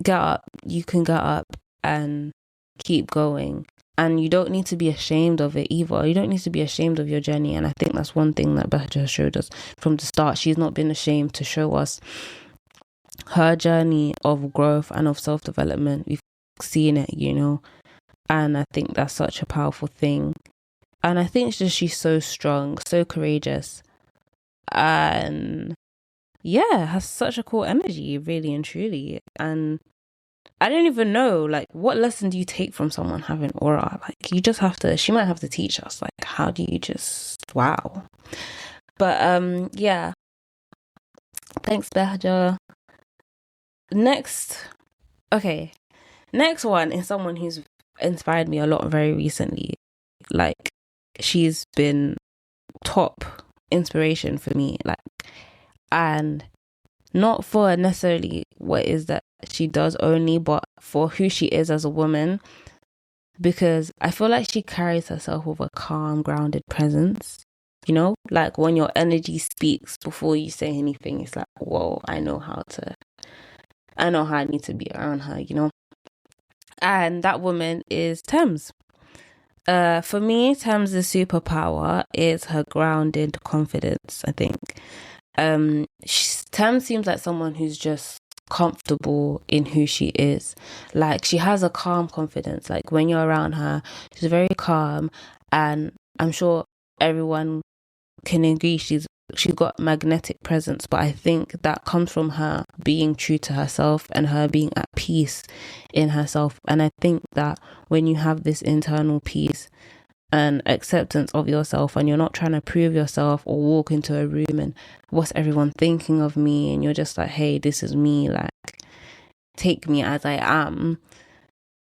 Get up. You can get up and keep going. And you don't need to be ashamed of it either. You don't need to be ashamed of your journey. And I think that's one thing that Bahja showed us from the start. She's not been ashamed to show us her journey of growth and of self-development. We've seen it, And I think that's such a powerful thing. And I think she's so strong, so courageous. And has such a cool energy, really and truly. And I don't even know, like, what lesson do you take from someone having aura? Like, you just have to, she might have to teach us, like, how do you just, wow. But Thanks, Behja. Next one is someone who's inspired me a lot very recently. Like, she's been top inspiration for me, like, and not for necessarily what is that she does only, but for who she is as a woman, because I feel like she carries herself with a calm, grounded presence. You know, like when your energy speaks before you say anything, it's like, whoa, I know how I need to be around her, you know. And that woman is Thames. For me, Thames' superpower is her grounded confidence, I think. Thames seems like someone who's just comfortable in who she is. Like, she has a calm confidence. Like, when you're around her, she's very calm, and I'm sure everyone can agree she's got magnetic presence, but I think that comes from her being true to herself and her being at peace in herself. And I think that when you have this internal peace and acceptance of yourself, and you're not trying to prove yourself or walk into a room and what's everyone thinking of me, and you're just like, hey, this is me, like, take me as I am,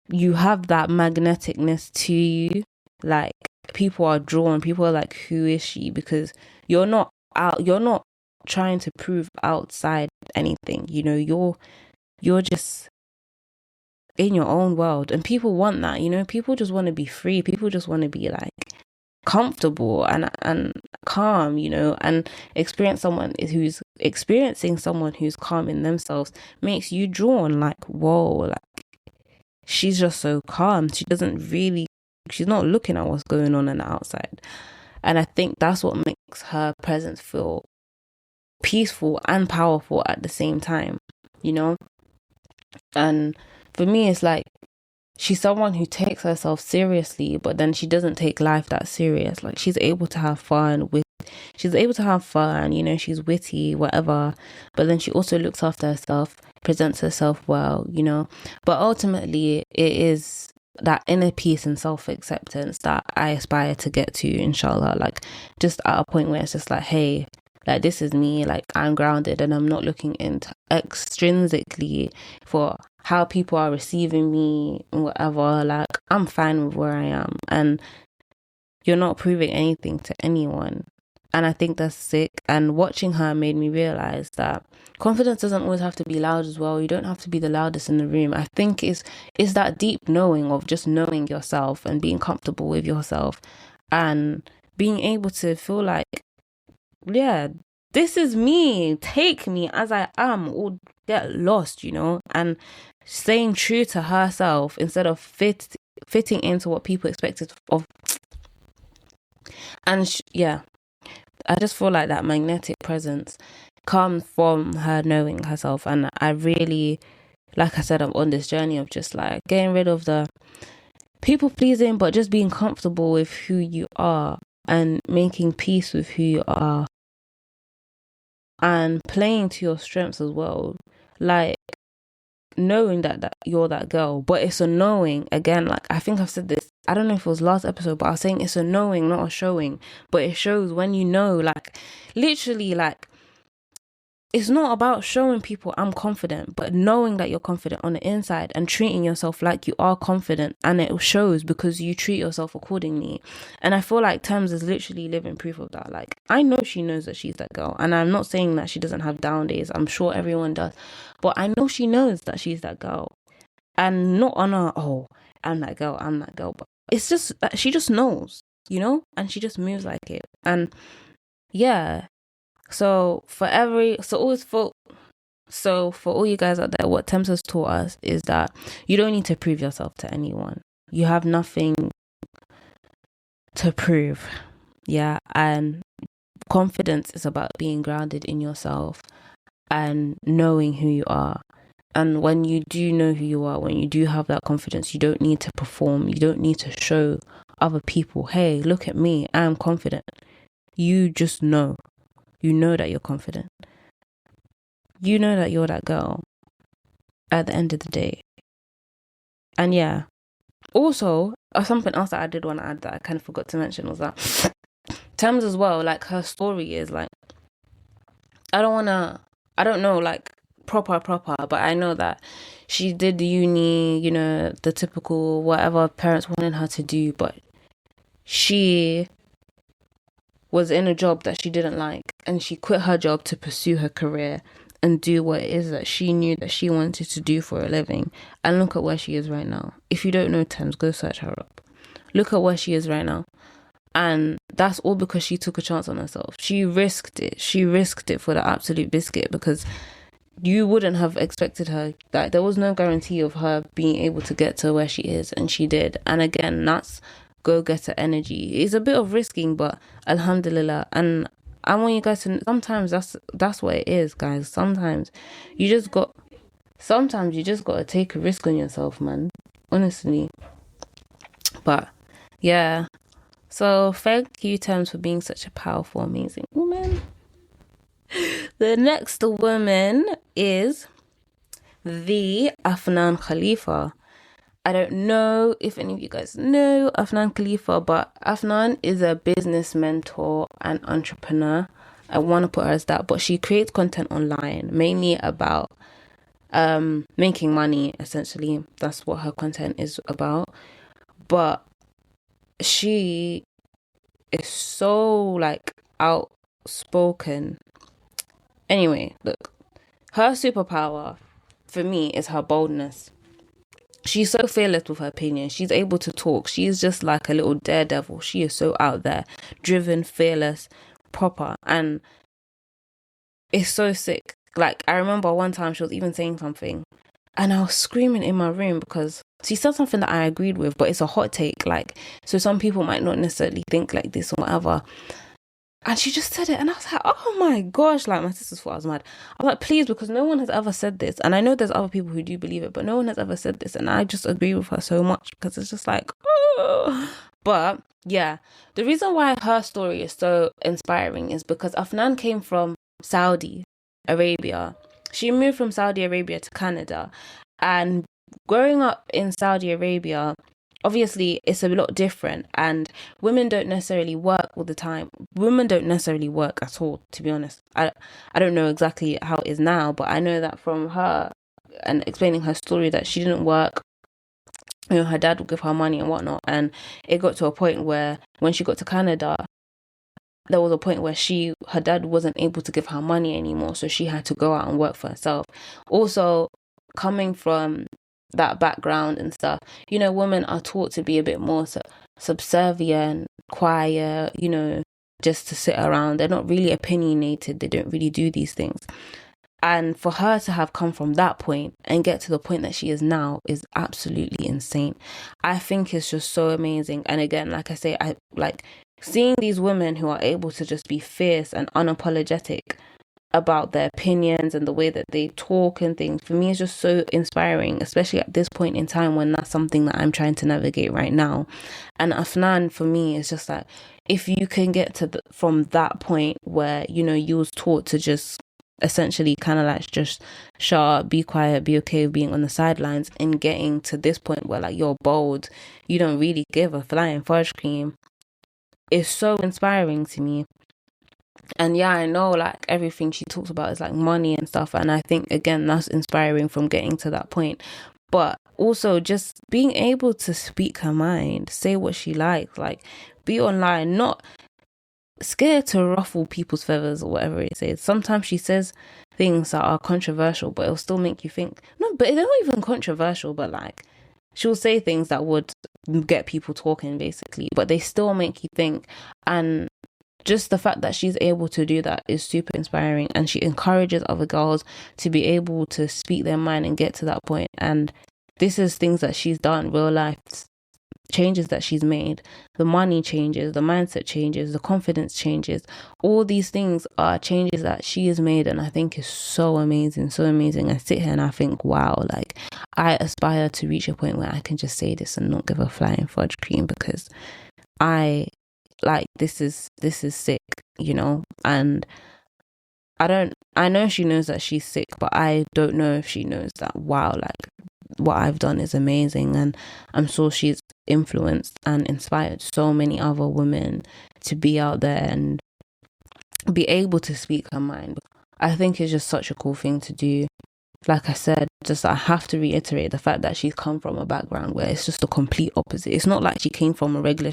you have that magneticness to you. Like, people are drawn, people are like, who is she? Because you're not trying to prove outside anything, you know. You're just in your own world, and people want that, you know. People just want to be free, people just want to be like comfortable and calm, you know. And experiencing someone who's calm in themselves makes you drawn, like, whoa, like, she's just so calm, she's not looking at what's going on the outside. And I think that's what makes her presence feel peaceful and powerful at the same time, you know. And for me, it's like, she's someone who takes herself seriously, but then she doesn't take life that serious. Like, she's able to have fun, you know, she's witty, whatever, but then she also looks after herself, presents herself well, you know. But ultimately, it is that inner peace and self-acceptance that I aspire to get to, inshallah. Like, just at a point where it's just like, hey, like, this is me, like, I'm grounded, and I'm not looking into extrinsically for how people are receiving me and whatever. Like, I'm fine with where I am, and you're not proving anything to anyone. And I think that's sick. And watching her made me realize that confidence doesn't always have to be loud as well. You don't have to be the loudest in the room. I think it's that deep knowing of just knowing yourself and being comfortable with yourself and being able to feel like, yeah, this is me, take me as I am, or get lost, you know. And staying true to herself instead of fitting into what people expected of. And yeah, I just feel like that magnetic presence comes from her knowing herself. And I really, like I said, I'm on this journey of just like getting rid of the people pleasing, but just being comfortable with who you are and making peace with who you are and playing to your strengths as well. Like, knowing that you're that girl, but it's a knowing. Again, like, I think I've said this, I don't know if it was last episode, but I was saying it's a knowing, not a showing. But it shows when you know, like, literally, like, it's not about showing people I'm confident, but knowing that you're confident on the inside and treating yourself like you are confident, and it shows because you treat yourself accordingly. And I feel like Thames is literally living proof of that. Like, I know she knows that she's that girl, and I'm not saying that she doesn't have down days. I'm sure everyone does, but I know she knows that she's that girl, and not on a, oh, I'm that girl, but it's just that she just knows, you know, and she just moves like it. And yeah. So for all you guys out there, what Thames has taught us is that you don't need to prove yourself to anyone. You have nothing to prove. Yeah. And confidence is about being grounded in yourself and knowing who you are. And when you do know who you are, when you do have that confidence, you don't need to perform. You don't need to show other people, hey, look at me, I'm confident. You just know. You know that you're confident. You know that you're that girl at the end of the day. And yeah. Also, something else that I did want to add that I kind of forgot to mention was that Thames as well, like, her story is like, I don't want to I don't know, like proper, but I know that she did uni, you know, the typical whatever parents wanted her to do, but she was in a job that she didn't like, and she quit her job to pursue her career and do what it is that she knew that she wanted to do for a living. And look at where she is right now. If you don't know Thames, go search her up. Look at where she is right now. And that's all because she took a chance on herself. She risked it. She risked it for the absolute biscuit, because you wouldn't have expected her. Like, there was no guarantee of her being able to get to where she is, and she did. And again, that's go-getter energy. It's a bit of risking, but alhamdulillah. And I want you guys to, sometimes that's what it is, guys. Sometimes you just got to take a risk on yourself, man. Honestly. But yeah. So thank you, Thames, for being such a powerful, amazing woman. The next woman is the Afnan Khalifa. I don't know if any of you guys know Afnan Khalifa, but Afnan is a business mentor and entrepreneur. I want to put her as that, but she creates content online, mainly about making money, essentially. That's what her content is about. But she is so, like, outspoken. Anyway, look, her superpower for me is her boldness. She's so fearless with her opinion. She's able to talk. She is just like a little daredevil. She is so out there, driven, fearless, proper, and it's so sick. Like, I remember one time she was even saying something, and I was screaming in my room because she said something that I agreed with, but it's a hot take. Like, so some people might not necessarily think like this or whatever. And she just said it, and I was like, oh my gosh, like, my sisters thought I was mad. I was like, please, because no one has ever said this. And I know there's other people who do believe it, but no one has ever said this. And I just agree with her so much, because it's just like, oh. But yeah, the reason why her story is so inspiring is because Afnan came from Saudi Arabia. She moved from Saudi Arabia to Canada. And growing up in Saudi Arabia, obviously it's a lot different, and women don't necessarily work all the time. Women don't necessarily work at all, to be honest. I don't know exactly how it is now, but I know that from her and explaining her story that she didn't work. You know, her dad would give her money and whatnot, and it got to a point where when she got to Canada, there was a point where her dad wasn't able to give her money anymore, so she had to go out and work for herself. Also, coming from that background and stuff, you know, women are taught to be a bit more subservient, quiet, you know, just to sit around. They're not really opinionated. They don't really do these things. And for her to have come from that point and get to the point that she is now is absolutely insane. I think it's just so amazing. And again, like I say, I like seeing these women who are able to just be fierce and unapologetic about their opinions and the way that they talk and things. For me, it's just so inspiring, especially at this point in time when that's something that I'm trying to navigate right now. And Afnan, for me, is just like, if you can get to from that point where, you know, you was taught to just essentially kind of like just shut up, be quiet, be okay with being on the sidelines, and getting to this point where like you're bold, you don't really give a flying fudge cream, is so inspiring to me. And yeah, I know like everything she talks about is like money and stuff, and I think again that's inspiring from getting to that point. But also just being able to speak her mind, say what she likes, like be online, not scared to ruffle people's feathers or whatever it is. Sometimes she says things that are controversial, but it'll still make you think. No, but they're not even controversial, but like she'll say things that would get people talking basically, but they still make you think. And just the fact that she's able to do that is super inspiring, and she encourages other girls to be able to speak their mind and get to that point. And this is things that she's done, real life changes that she's made. The money changes, the mindset changes, the confidence changes. All these things are changes that she has made, and I think is so amazing, so amazing. I sit here and I think, wow, like I aspire to reach a point where I can just say this and not give a flying fudge cream, because I like this is sick, you know. And I know she knows that she's sick, but I don't know if she knows that, wow, like what I've done is amazing. And I'm sure she's influenced and inspired so many other women to be out there and be able to speak her mind. I think it's just such a cool thing to do. Like I said, just I have to reiterate the fact that she's come from a background where it's just the complete opposite. It's not like she came from a regular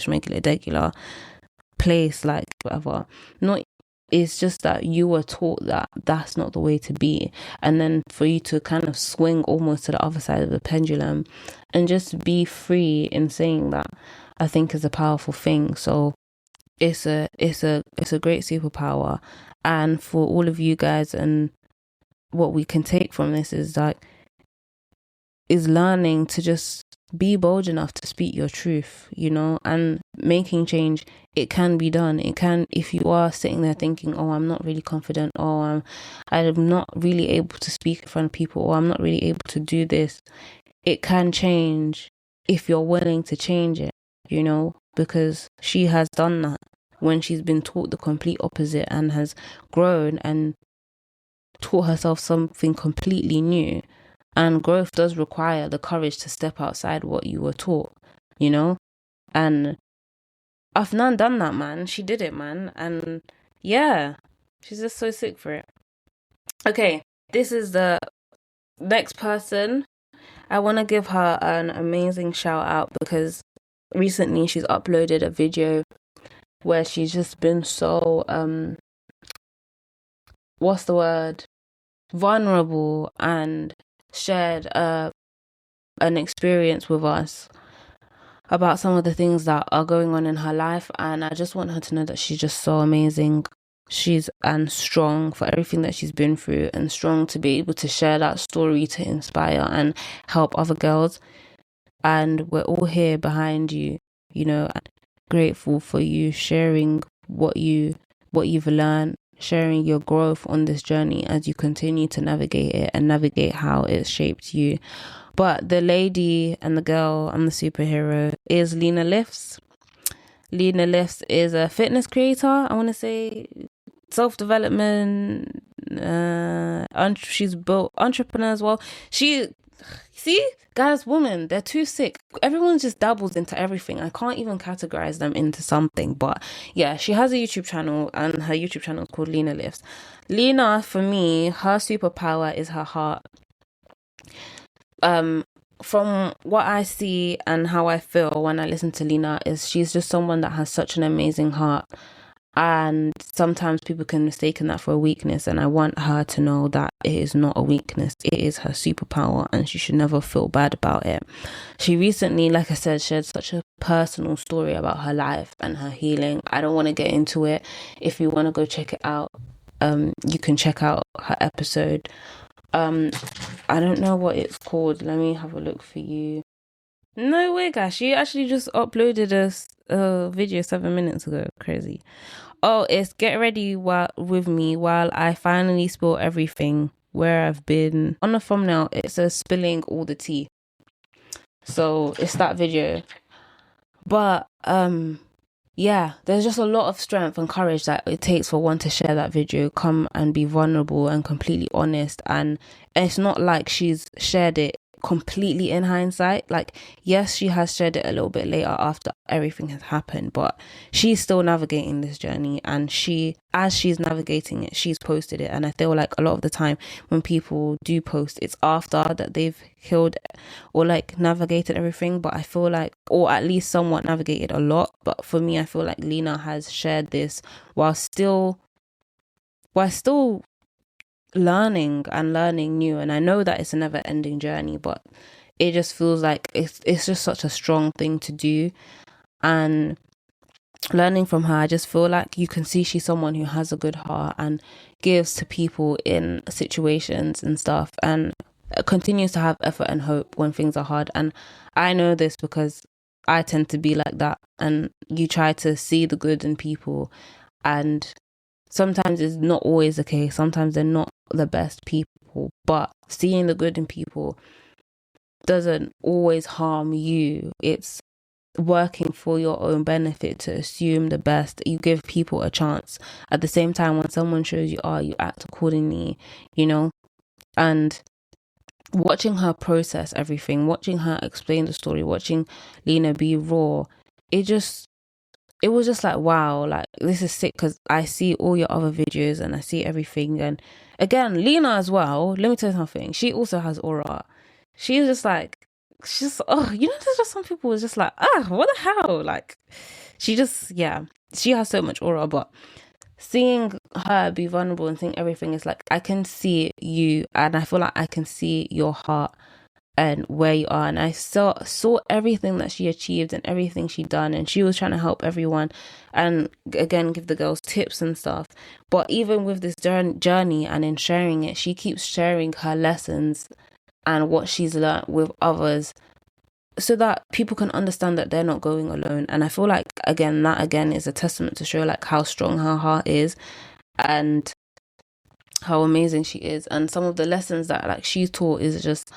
place, like whatever. Not, it's just that you were taught that that's not the way to be, and then for you to kind of swing almost to the other side of the pendulum and just be free in saying that, I think is a powerful thing. So it's a great superpower. And for all of you guys, and what we can take from this is like, is learning to just be bold enough to speak your truth, and making change. It can be done. It can, if you are sitting there thinking, oh, I'm not really confident, or I'm not really able to speak in front of people, or I'm not really able to do this. It can change if you're willing to change it, because she has done that when she's been taught the complete opposite and has grown and taught herself something completely new. And growth does require the courage to step outside what you were taught, And Afnan done that, man. She did it, man. And yeah, she's just so sick for it. Okay, this is the next person. I want to give her an amazing shout out because recently she's uploaded a video where she's just been so, what's the word? Vulnerable, and shared an experience with us about some of the things that are going on in her life. And I just want her to know that she's just so amazing. She's strong for everything that she's been through, and strong to be able to share that story to inspire and help other girls. And we're all here behind you, grateful for you sharing what you've learned, sharing your growth on this journey as you continue to navigate it and navigate how it's shaped you. But the lady and the girl and the superhero is Lena Lifts. Lena Lifts is a fitness creator, I want to say, self-development, she's built entrepreneur as well. See, guys, women, they're too sick. Everyone just dabbles into everything. I can't even categorize them into something. But yeah, she has a YouTube channel, and her YouTube channel is called Lena Lifts. Lena, for me, her superpower is her heart. From what I see and how I feel when I listen to Lena, is she's just someone that has such an amazing heart. And sometimes people can mistake that for a weakness, and I want her to know that it is not a weakness. It is her superpower, and she should never feel bad about it. She recently, like I said, shared such a personal story about her life and her healing. I don't want to get into it. If you want to go check it out, you can check out her episode. I don't know what it's called. Let me have a look for you. No way, guys. She actually just uploaded a video 7 minutes ago. Crazy. Oh, it's Get Ready with Me While I Finally Spill Everything Where I've Been. On the thumbnail, it says spilling all the tea. So it's that video. But yeah, there's just a lot of strength and courage that it takes for one to share that video, come and be vulnerable and completely honest. And it's not like she's shared it completely in hindsight. Like, yes, she has shared it a little bit later after everything has happened, but she's still navigating this journey, and as she's navigating it, she's posted it. And I feel like a lot of the time when people do post, it's after that they've healed or like navigated everything. But I feel like, or at least somewhat navigated a lot. But for me, I feel like Lena has shared this while still learning new. And I know that it's a never ending journey, but it just feels like it's just such a strong thing to do. And learning from her, I just feel like you can see she's someone who has a good heart and gives to people in situations and stuff, and continues to have effort and hope when things are hard. And I know this because I tend to be like that. And you try to see the good in people, and sometimes it's not always the case. Sometimes they're not the best people, but seeing the good in people doesn't always harm you. It's working for your own benefit to assume the best. You give people a chance. At the same time, when someone shows you you act accordingly, and watching her process everything, watching her explain the story, watching Lena be raw, it just it was just like, wow, like this is sick because I see all your other videos and I see everything. And again, Lena as well, let me tell you something. She also has aura. She's just like, oh, there's just some people who's just like, what the hell? Like, she just, yeah, she has so much aura. But seeing her be vulnerable and seeing everything is like, I can see you and I feel like I can see your heart and where you are, and I saw everything that she achieved and everything she done, and she was trying to help everyone and again give the girls tips and stuff. But even with this journey and in sharing it, she keeps sharing her lessons and what she's learned with others so that people can understand that they're not going alone. And I feel like that is a testament to show like how strong her heart is and how amazing she is. And some of the lessons that like she's taught is just,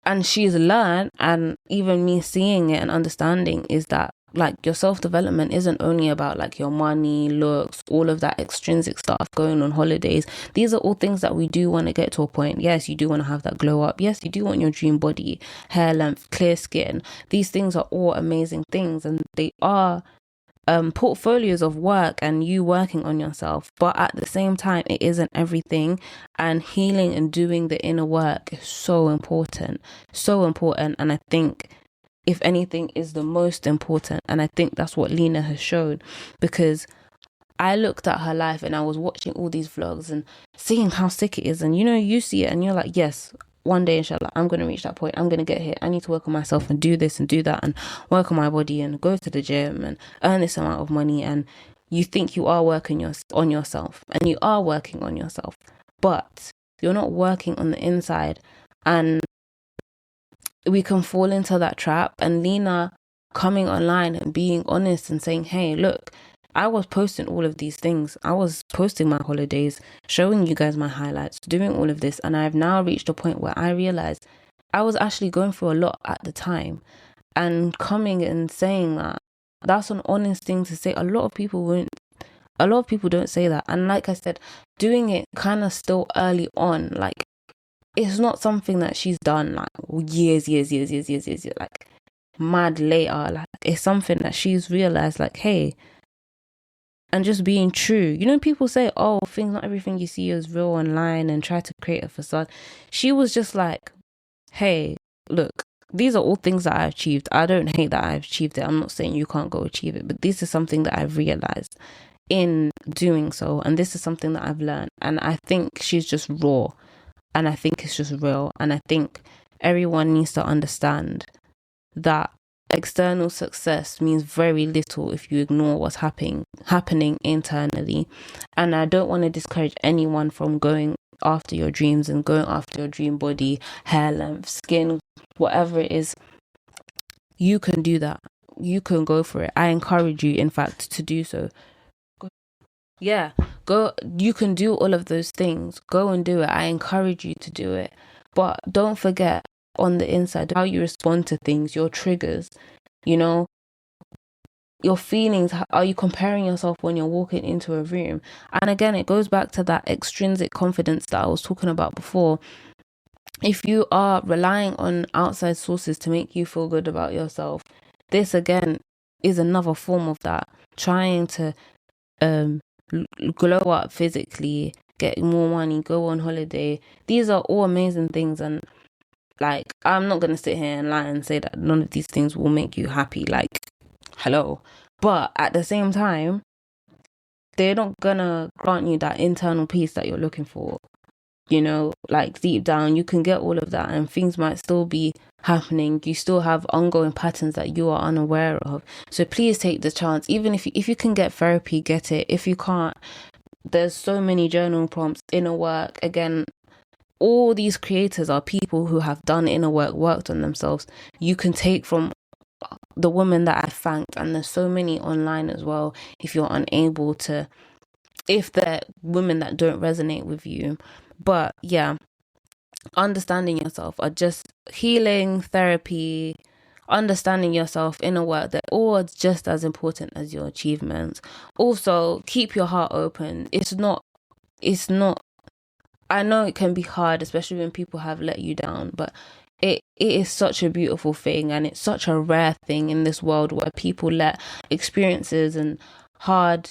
and she's learned, and even me seeing it and understanding is that like your self-development isn't only about like your money, looks, all of that extrinsic stuff, going on holidays. These are all things that we do want to get to a point. Yes, you do want to have that glow up. Yes, you do want your dream body, hair length, clear skin. These things are all amazing things, and they are portfolios of work and you working on yourself. But at the same time, it isn't everything, and healing and doing the inner work is so important. And I think if anything is the most important, and I think that's what Lena has shown, because I looked at her life and I was watching all these vlogs and seeing how sick it is, and you see it and you're like, yes, one day inshallah I'm going to reach that point. I'm going to get here. I need to work on myself and do this and do that and work on my body and go to the gym and earn this amount of money. And you think you are working on yourself, and you are working on yourself, but you're not working on the inside. And we can fall into that trap. And Lena coming online and being honest and saying, hey, look, I was posting all of these things. I was posting my holidays, showing you guys my highlights, doing all of this. And I've now reached a point where I realized I was actually going through a lot at the time. And coming and saying that, that's an honest thing to say. A lot of people don't say that. And like I said, doing it kind of still early on, like it's not something that she's done like years, like mad later. Like it's something that she's realized, like, hey, and just being true. People say, oh, not everything you see is real online, and try to create a facade. She was just like, hey, look, these are all things that I achieved. I don't hate that I've achieved it. I'm not saying you can't go achieve it, but this is something that I've realized in doing so, and this is something that I've learned. And I think she's just raw, and I think it's just real. And I think everyone needs to understand that external success means very little if you ignore what's happening internally. And I don't want to discourage anyone from going after your dreams and going after your dream body, hair length, skin, whatever it is. You can do that. You can go for it. I encourage you, in fact, to do so. Yeah, go. You can do all of those things. Go and do it. I encourage you to do it. But don't forget, on the inside, how you respond to things, your triggers, your feelings. Are you comparing yourself when you're walking into a room? And again, it goes back to that extrinsic confidence that I was talking about before. If you are relying on outside sources to make you feel good about yourself, this again is another form of that. Trying to glow up physically, get more money, go on holiday. These are all amazing things, and like, I'm not going to sit here and lie and say that none of these things will make you happy. Like, hello. But at the same time, they're not going to grant you that internal peace that you're looking for. Like deep down, you can get all of that and things might still be happening. You still have ongoing patterns that you are unaware of. So please take the chance. Even if you can get therapy, get it. If you can't, there's so many journal prompts, inner work. Again, all these creators are people who have done inner work, worked on themselves. You can take from the women that I thanked, and there's so many online as well. If you're unable to, if they're women that don't resonate with you. But yeah, understanding yourself are just healing, therapy, understanding yourself, inner work. They're all just as important as your achievements. Also, keep your heart open. It's not, I know it can be hard, especially when people have let you down, but it is such a beautiful thing, and it's such a rare thing in this world where people let experiences and hard,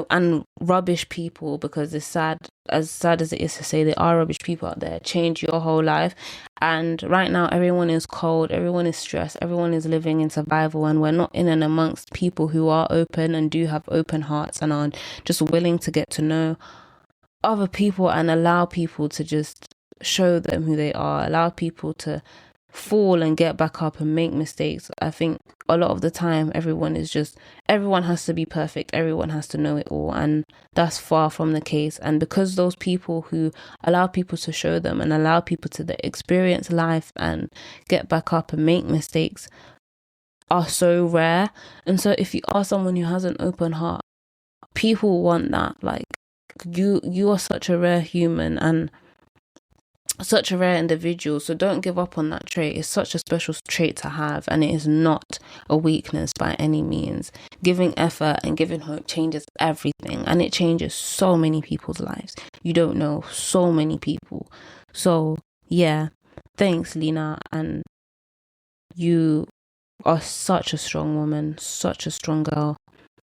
and rubbish people, because it's sad, as sad as it is to say, there are rubbish people out there, change your whole life. And right now, everyone is cold, everyone is stressed, everyone is living in survival, and we're not in and amongst people who are open and do have open hearts and are just willing to get to know other people and allow people to just show them who they are, allow people to fall and get back up and make mistakes. I think a lot of the time everyone has to be perfect, everyone has to know it all, and that's far from the case. And because those people who allow people to show them and allow people to experience life and get back up and make mistakes are so rare, and so if you are someone who has an open heart, people want that. Like, you are such a rare human and such a rare individual, so don't give up on that trait. It's such a special trait to have, and it is not a weakness by any means. Giving effort and giving hope changes everything, and it changes so many people's lives. You don't know, so many people. So yeah, thanks, Lena, and you are such a strong woman, such a strong girl,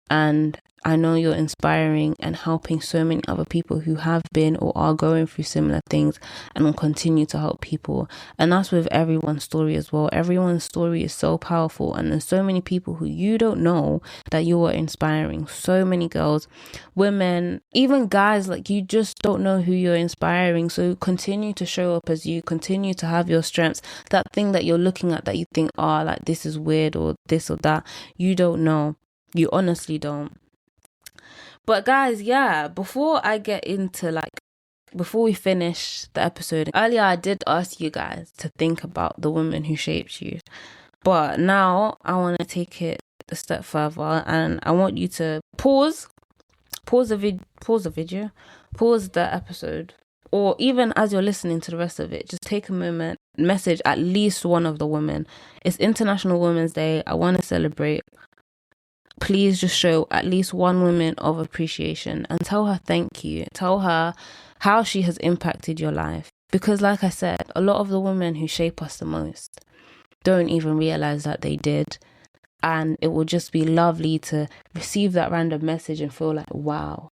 and I know you're inspiring and helping so many other people who have been or are going through similar things, and will continue to help people. And that's with everyone's story as well. Everyone's story is so powerful, and there's so many people who you don't know that you are inspiring. So many girls, women, even guys, like, you just don't know who you're inspiring. So continue to show up as you, continue to have your strengths. That thing that you're looking at that you think, oh, like, this is weird or this or that, you don't know. You honestly don't. But guys, yeah, before we finish the episode, earlier I did ask you guys to think about the woman who shaped you. But now I want to take it a step further, and I want you to pause the episode, or even as you're listening to the rest of it, just take a moment, message at least one of the women. It's International Women's Day. I want to celebrate. Please just show at least one woman of appreciation and tell her thank you. Tell her how she has impacted your life. Because like I said, a lot of the women who shape us the most don't even realize that they did. And it will just be lovely to receive that random message and feel like, wow,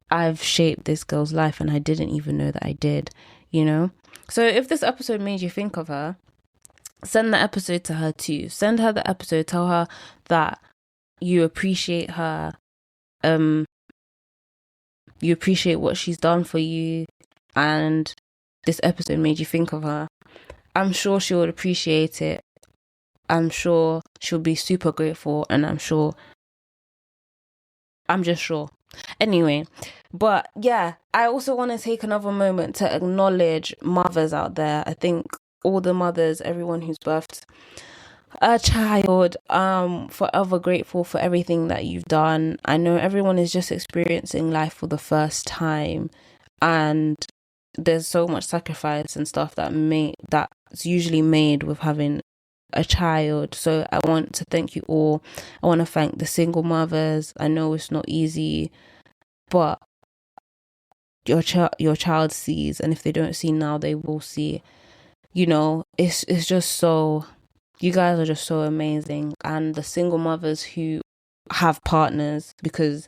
I've shaped this girl's life and I didn't even know that I did, So if this episode made you think of her, send the episode to her too. Send her the episode. Tell her that you appreciate her. You appreciate what she's done for you, and this episode made you think of her. I'm sure she would appreciate it. I'm sure she'll be super grateful, and I'm just sure. Anyway, but yeah, I also want to take another moment to acknowledge mothers out there. I think all the mothers, everyone who's birthed a child, forever grateful for everything that you've done. I know everyone is just experiencing life for the first time, and there's so much sacrifice and stuff that's usually made with having a child. So I want to thank you all. I want to thank the single mothers. I know it's not easy, but your child sees, and if they don't see now, they will see. It's just so, you guys are just so amazing. And the single mothers who have partners, because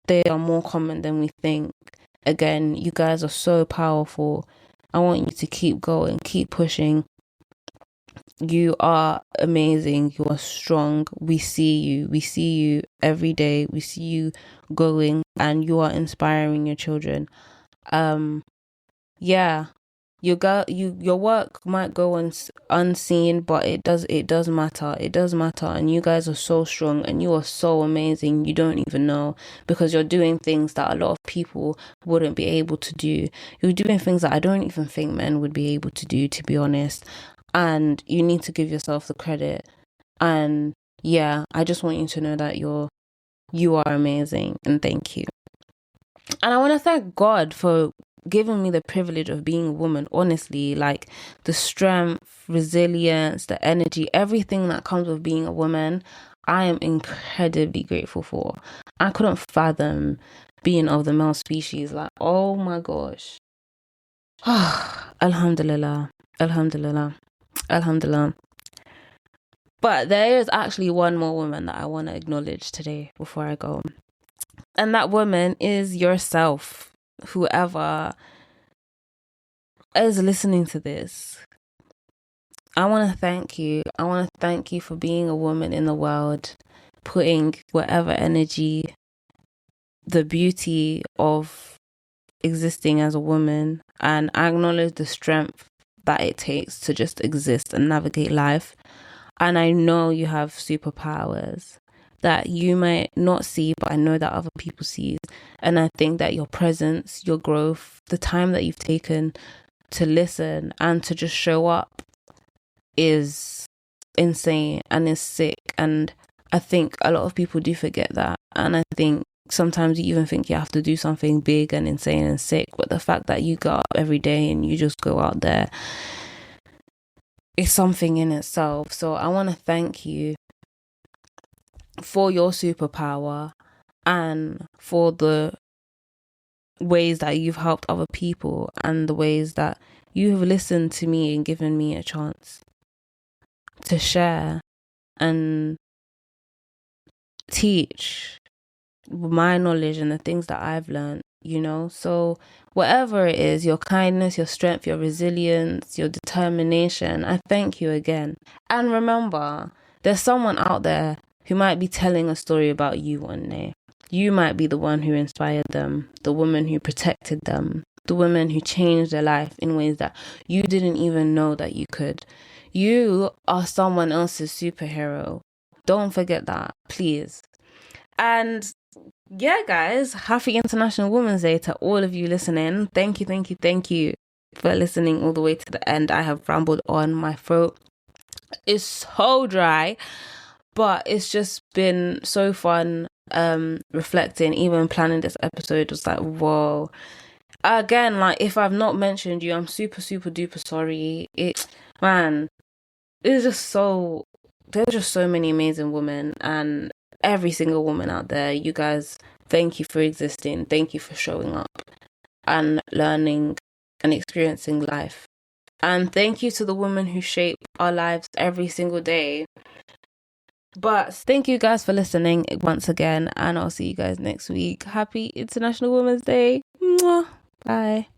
they are more common than we think, again, you guys are so powerful. I want you to keep going, keep pushing. You are amazing. You are strong. We see you every day. We see you going, and you are inspiring your children. Yeah, your work might go unseen, but it does matter. It does matter, and you guys are so strong, and you are so amazing. You don't even know, because you're doing things that a lot of people wouldn't be able to do. You're doing things that I don't even think men would be able to do, to be honest. And you need to give yourself the credit. And yeah, I just want you to know that you are amazing, and thank you. And I want to thank God for giving me the privilege of being a woman. Honestly, like, the strength, resilience, the energy, everything that comes with being a woman, I am incredibly grateful for. I couldn't fathom being of the male species. Like, oh my gosh, Alhamdulillah. Alhamdulillah. Alhamdulillah. But there is actually one more woman that I want to acknowledge today before I go. And that woman is yourself. Whoever is listening to this, I want to thank you. I want to thank you for being a woman in the world, putting whatever energy, the beauty of existing as a woman, and I acknowledge the strength that it takes to just exist and navigate life. And I know you have superpowers that you might not see, but I know that other people see. And I think that your presence, your growth, the time that you've taken to listen and to just show up is insane and is sick. And I think a lot of people do forget that. And I think sometimes you even think you have to do something big and insane and sick. But the fact that you get up every day and you just go out there is something in itself. So I want to thank you for your superpower and for the ways that you've helped other people and the ways that you have listened to me and given me a chance to share and teach my knowledge and the things that I've learned, you know? So whatever it is, your kindness, your strength, your resilience, your determination, I thank you again. And remember, there's someone out there who might be telling a story about you one day. You might be the one who inspired them, the woman who protected them, the woman who changed their life in ways that you didn't even know that you could. You are someone else's superhero. Don't forget that, please. And yeah, guys, happy International Women's Day to all of you listening. Thank you for listening all the way to the end. I have rambled on. My throat is so dry, but it's just been so fun reflecting. Even planning this episode was like, whoa. Again, like, if I've not mentioned you, I'm super duper sorry. There's just so many amazing women, and every single woman out there, you guys, thank you for existing. Thank you for showing up and learning and experiencing life. And thank you to the women who shape our lives every single day. But thank you guys for listening once again, and I'll see you guys next week. Happy International Women's Day. Mwah. Bye.